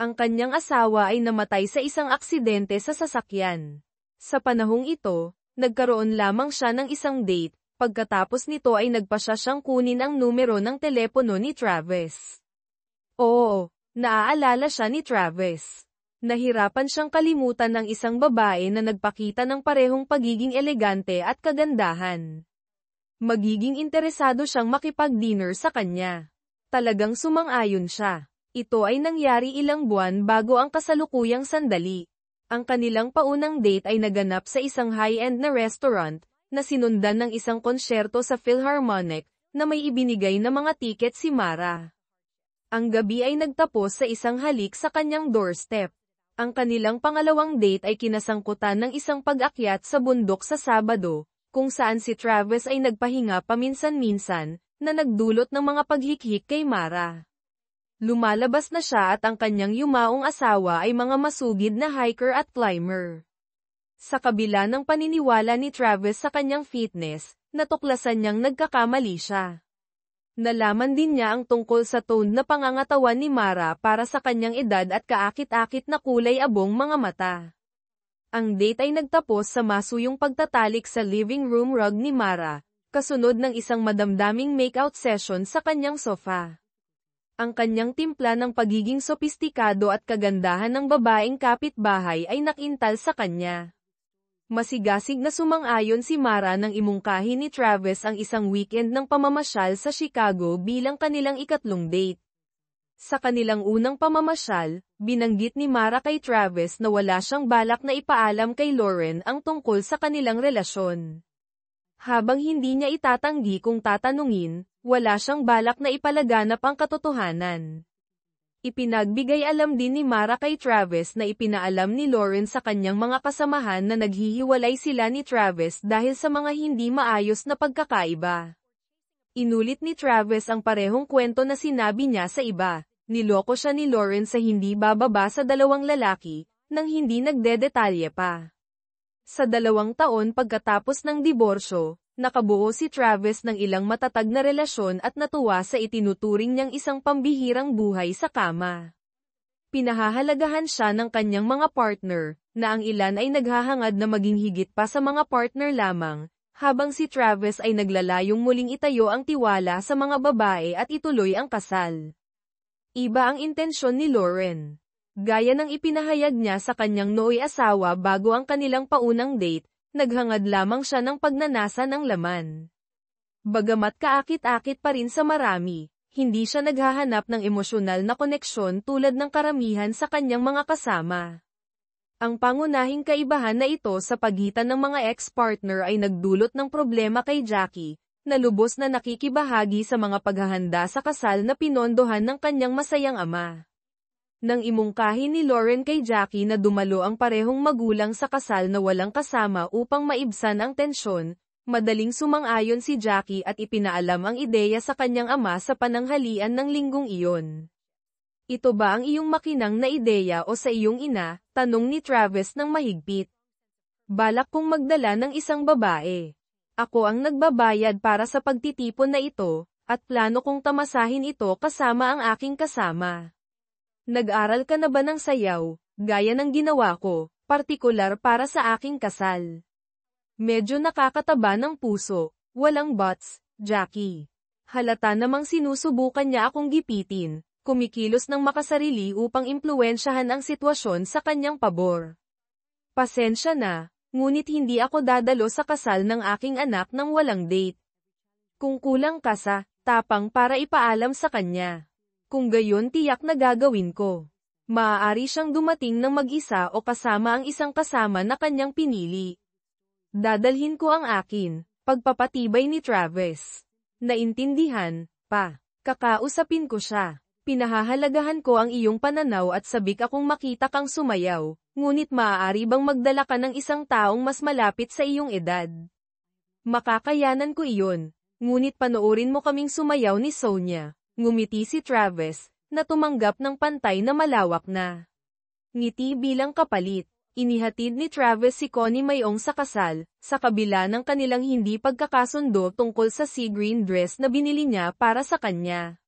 Ang kanyang asawa ay namatay sa isang aksidente sa sasakyan. Sa panahong ito, nagkaroon lamang siya ng isang date, pagkatapos nito ay nagpasya siyang kunin ang numero ng telepono ni Travis. Oo, naaalala siya ni Travis. Nahirapan siyang kalimutan ng isang babae na nagpakita ng parehong pagiging elegante at kagandahan. Magiging interesado siyang makipag-dinner sa kanya. Talagang sumang-ayon siya. Ito ay nangyari ilang buwan bago ang kasalukuyang sandali. Ang kanilang paunang date ay naganap sa isang high-end na restaurant, na sinundan ng isang konsyerto sa Philharmonic, na may ibinigay na mga tiket si Mara. Ang gabi ay nagtapos sa isang halik sa kanyang doorstep. Ang kanilang pangalawang date ay kinasangkutan ng isang pag-akyat sa bundok sa Sabado, kung saan si Travis ay nagpahinga paminsan-minsan, na nagdulot ng mga paghikhik kay Mara. Lumalabas na siya at ang kanyang yumaong asawa ay mga masugid na hiker at climber. Sa kabila ng paniniwala ni Travis sa kanyang fitness, natuklasan niyang nagkakamali siya. Nalaman din niya ang tungkol sa toned na pangangatawan ni Mara para sa kanyang edad at kaakit-akit na kulay abong mga mata. Ang date ay nagtapos sa masuyong pagtatalik sa living room rug ni Mara, kasunod ng isang madamdaming make-out session sa kanyang sofa. Ang kanyang timpla ng pagiging sopistikado at kagandahan ng babaeng kapitbahay ay nakintal sa kanya. Masigasig na sumang-ayon si Mara nang imungkahi ni Travis ang isang weekend ng pamamasyal sa Chicago bilang kanilang ikatlong date. Sa kanilang unang pamamasyal, binanggit ni Mara kay Travis na wala siyang balak na ipaalam kay Lauren ang tungkol sa kanilang relasyon. Habang hindi niya itatanggi kung tatanungin, wala siyang balak na ipalaganap ang katotohanan. Ipinagbigay alam din ni Mara kay Travis na ipinaalam ni Lauren sa kanyang mga kasamahan na naghihiwalay sila ni Travis dahil sa mga hindi maayos na pagkakaiba. Inulit ni Travis ang parehong kwento na sinabi niya sa iba. Niloko siya ni Lauren sa hindi bababa sa dalawang lalaki, nang hindi nagdedetalye pa. Sa 2 taon pagkatapos ng diborsyo, nakabuo si Travis ng ilang matatag na relasyon at natuwa sa itinuturing niyang isang pambihirang buhay sa kama. Pinahahalagahan siya ng kanyang mga partner, na ang ilan ay naghahangad na maging higit pa sa mga partner lamang, habang si Travis ay naglalayong muling itayo ang tiwala sa mga babae at ituloy ang kasal. Iba ang intensyon ni Lauren. Gaya ng ipinahayag niya sa kanyang nooy asawa bago ang kanilang paunang date, naghangad lamang siya ng pagnanasa ng laman. Bagamat kaakit-akit pa rin sa marami, hindi siya naghahanap ng emosyonal na koneksyon tulad ng karamihan sa kanyang mga kasama. Ang pangunahing kaibahan na ito sa pagitan ng mga ex-partner ay nagdulot ng problema kay Jackie, na lubos na nakikibahagi sa mga paghahanda sa kasal na pinondohan ng kanyang masayang ama. Nang imungkahi ni Lauren kay Jackie na dumalo ang parehong magulang sa kasal na walang kasama upang maibsan ang tensyon, madaling sumang-ayon si Jackie at ipinaalam ang ideya sa kanyang ama sa pananghalian ng linggong iyon. Ito ba ang iyong makinang na ideya o sa iyong ina? Tanong ni Travis ng mahigpit. Balak kong magdala ng isang babae. Ako ang nagbabayad para sa pagtitipon na ito, at plano kong tamasahin ito kasama ang aking kasama. Nag-aral ka na ba ng sayaw, gaya ng ginawa ko, partikular para sa aking kasal? Medyo nakakataba ng puso, walang buts, Jackie. Halata namang sinusubukan niya akong gipitin, kumikilos ng makasarili upang impluwensyahan ang sitwasyon sa kanyang pabor. Pasensya na, ngunit hindi ako dadalo sa kasal ng aking anak nang walang date. Kung kulang ka sa tapang para ipaalam sa kanya. Kung gayon tiyak na gagawin ko. Maaari siyang dumating ng mag-isa o kasama ang isang kasama na kanyang pinili. Dadalhin ko ang akin, pagpapatibay ni Travis. Naintindihan, pa. Kakausapin ko siya. Pinahahalagahan ko ang iyong pananaw at sabik akong makita kang sumayaw, ngunit maaari bang magdala ka ng isang taong mas malapit sa iyong edad? Makakayanan ko iyon, ngunit panoorin mo kaming sumayaw ni Sonia. Ngumiti si Travis, na tumanggap ng pantay na malawak na ngiti bilang kapalit. Inihatid ni Travis si Connie Mayong sa kasal, sa kabila ng kanilang hindi pagkakasundo tungkol sa sea green dress na binili niya para sa kanya.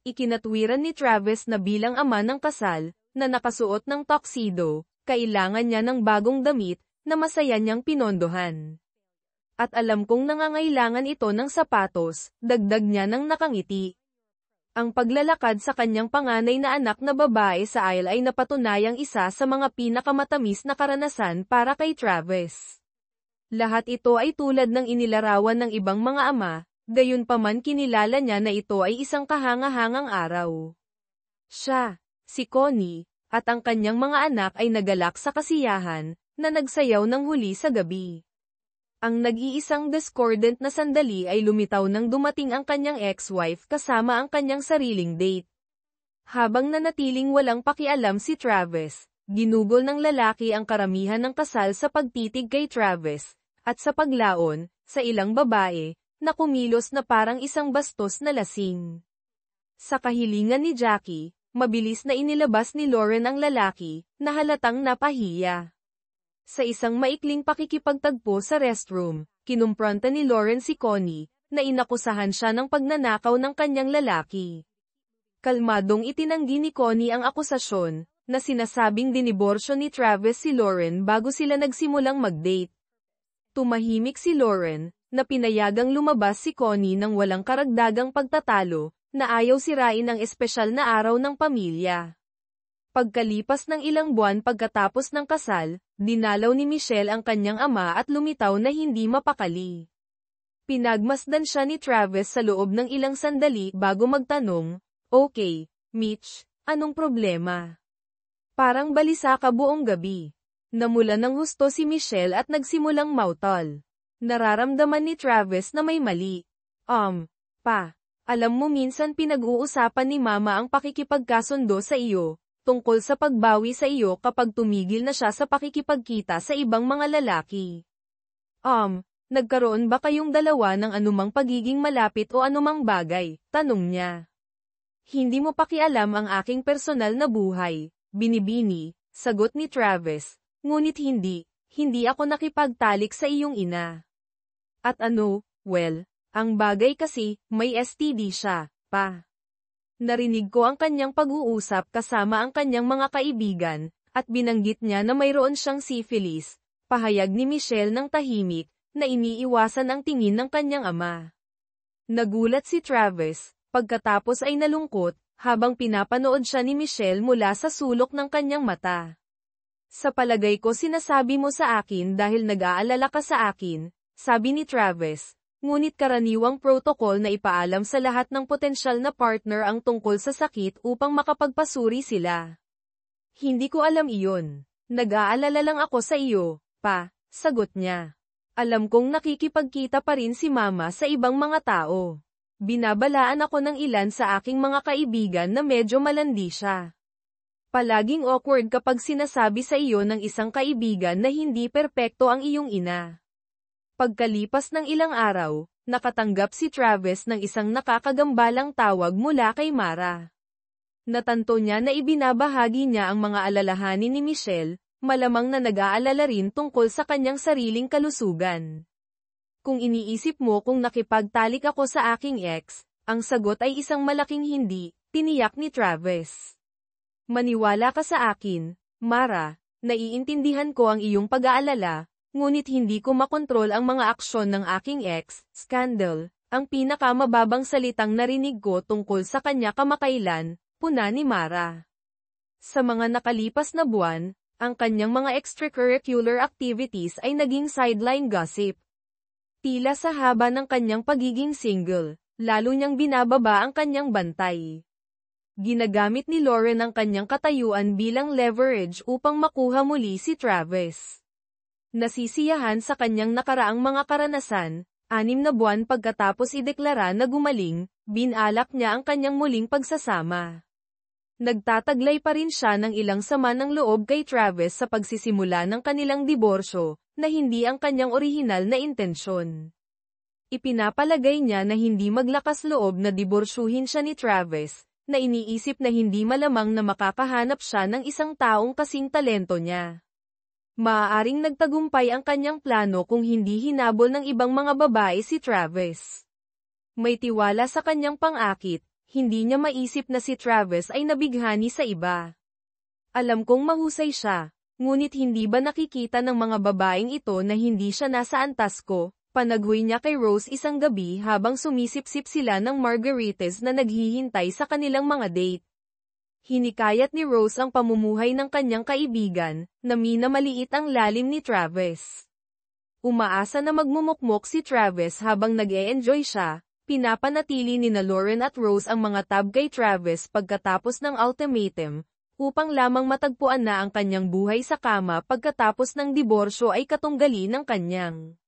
Ikinatwiran ni Travis na bilang ama ng kasal, na nakasuot ng tuxedo, kailangan niya ng bagong damit, na masaya niyang pinondohan. At alam kong nangangailangan ito ng sapatos, dagdag niya ng nakangiti. Ang paglalakad sa kanyang panganay na anak na babae sa aisle ay napatunayang isa sa mga pinakamatamis na karanasan para kay Travis. Lahat ito ay tulad ng inilarawan ng ibang mga ama, gayunpaman kinilala niya na ito ay isang kahanga-hangang araw. Siya, si Connie, at ang kanyang mga anak ay nagalak sa kasiyahan, na nagsayaw ng huli sa gabi. Ang nag-iisang discordant na sandali ay lumitaw nang dumating ang kanyang ex-wife kasama ang kanyang sariling date. Habang nanatiling walang pakialam si Travis, ginugol ng lalaki ang karamihan ng kasal sa pagtitig kay Travis, at sa paglaon, sa ilang babae, na kumilos na parang isang bastos na lasing. Sa kahilingan ni Jackie, mabilis na inilabas ni Lauren ang lalaki, na halatang napahiya. Sa isang maikling pakikipagtagpo sa restroom, kinumpronta ni Lauren si Connie, na inakusahan siya ng pagnanakaw ng kanyang lalaki. Kalmadong itinanggi ni Connie ang akusasyon, na sinasabing diniborsyo ni Travis si Lauren bago sila nagsimulang mag-date. Tumahimik si Lauren, na pinayagang lumabas si Connie nang walang karagdagang pagtatalo, na ayaw sirain ang espesyal na araw ng pamilya. Pagkalipas ng ilang buwan pagkatapos ng kasal, dinalaw ni Michelle ang kanyang ama at lumitaw na hindi mapakali. Pinagmasdan siya ni Travis sa loob ng ilang sandali bago magtanong, "Okay, Mitch, anong problema?" Parang balisa ka buong gabi. Namula ng husto si Michelle at nagsimulang mautol. Nararamdaman ni Travis na may mali. Pa, alam mo minsan pinag-uusapan ni Mama ang pakikipagkasundo sa iyo, tungkol sa pagbawi sa iyo kapag tumigil na siya sa pakikipagkita sa ibang mga lalaki. Nagkaroon ba kayong dalawa ng anumang pagiging malapit o anumang bagay? Tanong niya. Hindi mo pakialam ang aking personal na buhay, binibini, sagot ni Travis. Ngunit hindi ako nakipagtalik sa iyong ina. At ano, well, ang bagay kasi, may STD siya, pa. Narinig ko ang kanyang pag-uusap kasama ang kanyang mga kaibigan, at binanggit niya na mayroon siyang syphilis. Pahayag ni Michelle ng tahimik, na iniiwasan ang tingin ng kanyang ama. Nagulat si Travis, pagkatapos ay nalungkot, habang pinapanood siya ni Michelle mula sa sulok ng kanyang mata. Sa palagay ko sinasabi mo sa akin dahil nag-aalala ka sa akin, sabi ni Travis, ngunit karaniwang protocol na ipaalam sa lahat ng potensyal na partner ang tungkol sa sakit upang makapagpasuri sila. Hindi ko alam iyon. Nag-aalala lang ako sa iyo, pa, sagot niya. Alam kong nakikipagkita pa rin si Mama sa ibang mga tao. Binabalaan ako ng ilan sa aking mga kaibigan na medyo malandi siya. Palaging awkward kapag sinasabi sa iyo ng isang kaibigan na hindi perpekto ang iyong ina. Pagkalipas ng ilang araw, nakatanggap si Travis ng isang nakakagambalang tawag mula kay Mara. Natanto niya na ibinabahagi niya ang mga alalahanin ni Michelle, malamang na nag-aalala rin tungkol sa kanyang sariling kalusugan. Kung iniisip mo kung nakipagtalik ako sa aking ex, ang sagot ay isang malaking hindi, tiniyak ni Travis. Maniwala ka sa akin, Mara, naiintindihan ko ang iyong pag-aalala, ngunit hindi ko makontrol ang mga aksyon ng aking ex, scandal, ang pinakamababang salitang narinig ko tungkol sa kanya kamakailan, puna ni Mara. Sa mga nakalipas na buwan, ang kanyang mga extracurricular activities ay naging sideline gossip. Tila sa haba ng kanyang pagiging single, lalo niyang binababa ang kanyang bantay. Ginagamit ni Lauren ang kanyang katayuan bilang leverage upang makuha muli si Travis. Nasisiyahan sa kanyang nakaraang mga karanasan, 6 na buwan pagkatapos ideklara na gumaling, binalak niya ang kanyang muling pagsasama. Nagtataglay pa rin siya ng ilang sama ng loob kay Travis sa pagsisimula ng kanilang diborsyo, na hindi ang kanyang orihinal na intensyon. Ipinapalagay niya na hindi maglakas loob na diborsyuhin siya ni Travis, na iniisip na hindi malamang na makakahanap siya ng isang taong kasing talento niya. Maaaring nagtagumpay ang kanyang plano kung hindi hinabol ng ibang mga babae si Travis. May tiwala sa kanyang pang-akit, hindi niya maisip na si Travis ay nabighani sa iba. Alam kong mahusay siya, ngunit hindi ba nakikita ng mga babaeng ito na hindi siya nasa antas ko? Panaghoy niya kay Rose isang gabi habang sumisip-sip sila ng margaritas na naghihintay sa kanilang mga date. Hinikayat ni Rose ang pamumuhay ng kanyang kaibigan, na minamaliit ang lalim ni Travis. Umaasa na magmumukmok si Travis habang nag-e-enjoy siya. Pinapanatili ni Lauren at Rose ang mga tab kay Travis pagkatapos ng ultimatum, upang lamang matagpuan na ang kanyang buhay sa kama pagkatapos ng diborsyo ay katunggali ng kanyang.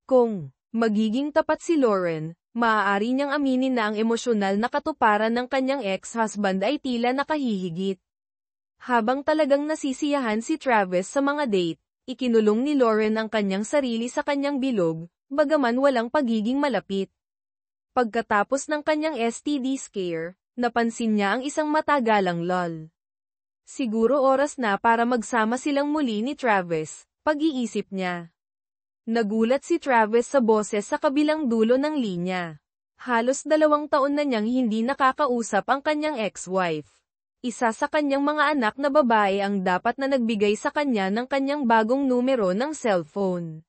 Kung magiging tapat si Lauren, maaari niyang aminin na ang emosyonal na katuparan ng kanyang ex-husband ay tila nakahihigit. Habang talagang nasisiyahan si Travis sa mga date, ikinulong ni Lauren ang kanyang sarili sa kanyang bilog, bagaman walang pagiging malapit. Pagkatapos ng kanyang STD scare, Napansin niya ang isang matagalang lol. Siguro oras na para magsama silang muli ni Travis, pag-iisip niya. Nagulat si Travis sa boses sa kabilang dulo ng linya. Halos 2 taon na niyang hindi nakakausap ang kanyang ex-wife. Isa sa kanyang mga anak na babae ang dapat na nagbigay sa kanya ng kanyang bagong numero ng cellphone.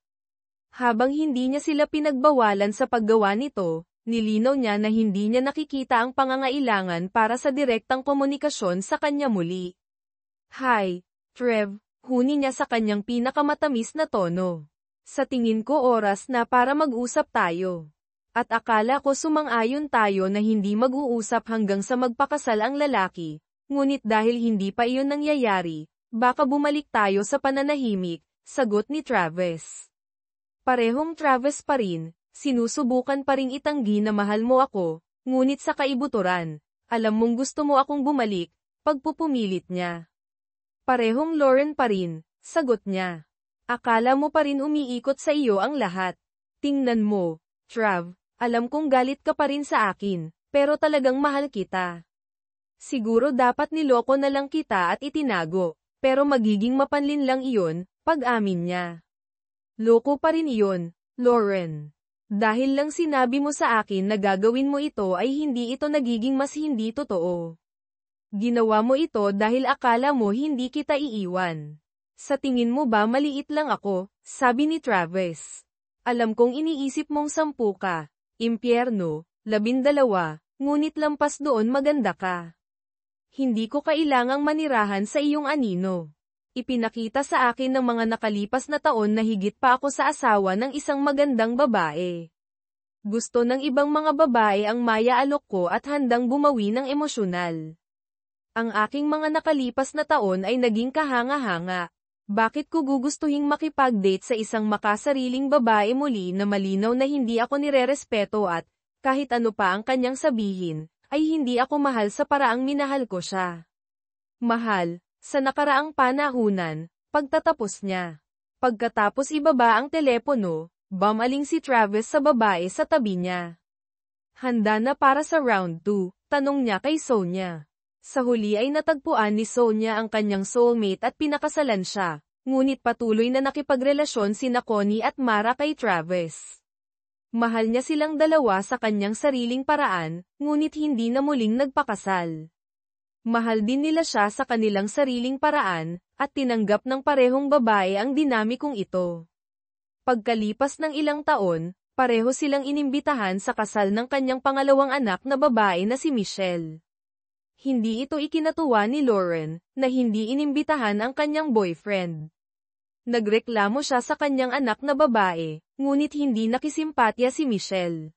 Habang hindi niya sila pinagbawalan sa paggawa nito, nilinaw niya na hindi niya nakikita ang pangangailangan para sa direktang komunikasyon sa kanya muli. "Hi, Trev," huni niya sa kanyang pinakamatamis na tono. "Sa tingin ko oras na para mag-usap tayo. At akala ko sumang-ayon tayo na hindi mag-uusap hanggang sa magpakasal ang lalaki, ngunit dahil hindi pa iyon nangyayari, baka bumalik tayo sa pananahimik," sagot ni Travis. Parehong Travis pa rin, sinusubukan pa ring itanggi na mahal mo ako, ngunit sa kaibuturan, alam mong gusto mo akong bumalik, pagpupumilit niya. Parehong Lauren pa rin, sagot niya. Akala mo pa rin umiikot sa iyo ang lahat. Tingnan mo, Trav, alam kong galit ka pa rin sa akin, pero talagang mahal kita. Siguro dapat niloko na lang kita at itinago, pero magiging mapanlin lang iyon, pag-amin niya. Loko pa rin iyon, Lauren. Dahil lang sinabi mo sa akin na gagawin mo ito ay hindi ito nagiging mas hindi totoo. Ginawa mo ito dahil akala mo hindi kita iiwan. Sa tingin mo ba maliit lang ako, sabi ni Travis. Alam kong iniisip mong 10 ka, impyerno, 12, ngunit lampas doon maganda ka. Hindi ko kailangang manirahan sa iyong anino. Ipinakita sa akin ng mga nakalipas na taon na higit pa ako sa asawa ng isang magandang babae. Gusto ng ibang mga babae ang maya-alok ko at handang bumawi ng emosyonal. Ang aking mga nakalipas na taon ay naging kahanga-hanga. Bakit ko gugustuhing makipag-date sa isang makasariling babae muli na malinaw na hindi ako nirerespeto at, kahit ano pa ang kanyang sabihin, ay hindi ako mahal sa paraang minahal ko siya. Mahal. Sa nakaraang panahunan, pagtatapos niya. Pagkatapos ibaba ang telepono, bumaling si Travis sa babae sa tabi niya. Handa na para sa round 2, tanong niya kay Sonia. Sa huli ay natagpuan ni Sonia ang kanyang soulmate at pinakasalan siya, ngunit patuloy na nakipagrelasyon sina Connie at Mara kay Travis. Mahal niya silang dalawa sa kanyang sariling paraan, ngunit hindi na muling nagpakasal. Mahal din nila siya sa kanilang sariling paraan, at tinanggap ng parehong babae ang dinamikong ito. Pagkalipas ng ilang taon, pareho silang inimbitahan sa kasal ng kanyang pangalawang anak na babae na si Michelle. Hindi ito ikinatuwa ni Lauren, na hindi inimbitahan ang kanyang boyfriend. Nagreklamo siya sa kanyang anak na babae, ngunit hindi nakisimpatya si Michelle.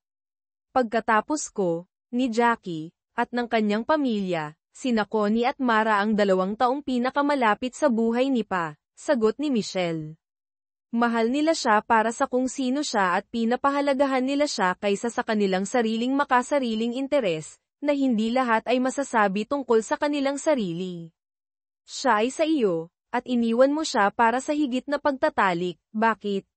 Pagkatapos ko, ni Jackie, at ng kanyang pamilya, sina Connie at Mara ang 2 taong pinakamalapit sa buhay ni Pa, sagot ni Michelle. Mahal nila siya para sa kung sino siya at pinapahalagahan nila siya kaysa sa kanilang sariling makasariling interes, na hindi lahat ay masasabi tungkol sa kanilang sarili. Siya ay sa iyo, at iniwan mo siya para sa higit na pagtatalik, bakit?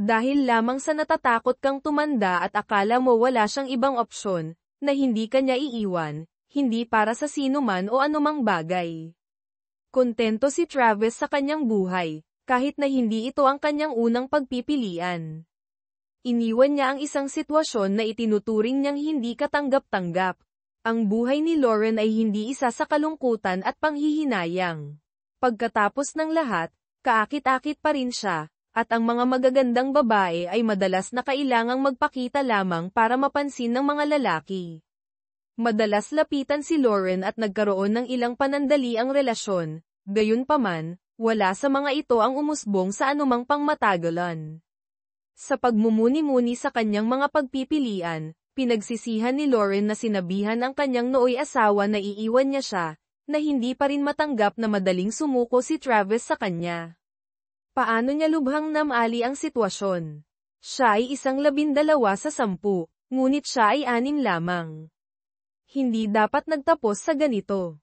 Dahil lamang sa natatakot kang tumanda at akala mo wala siyang ibang opsyon, na hindi kanya iiwan, hindi para sa sino man o anumang bagay. Kontento si Travis sa kanyang buhay, kahit na hindi ito ang kanyang unang pagpipilian. Iniwan niya ang isang sitwasyon na itinuturing niyang hindi katanggap-tanggap. Ang buhay ni Lauren ay hindi isa sa kalungkutan at panghihinayang. Pagkatapos ng lahat, kaakit-akit pa rin siya, at ang mga magagandang babae ay madalas na kailangang magpakita lamang para mapansin ng mga lalaki. Madalas lapitan si Lauren at nagkaroon ng ilang panandali ang relasyon, gayunpaman, wala sa mga ito ang umusbong sa anumang pangmatagalan. Sa pagmumuni-muni sa kanyang mga pagpipilian, pinagsisihan ni Lauren na sinabihan ang kanyang nooy asawa na iiwan niya siya, na hindi pa rin matanggap na madaling sumuko si Travis sa kanya. Paano niya lubhang namali ang sitwasyon? Siya ay isang 12 sa 10, ngunit siya ay 6 lamang. Hindi dapat nagtapos sa ganito.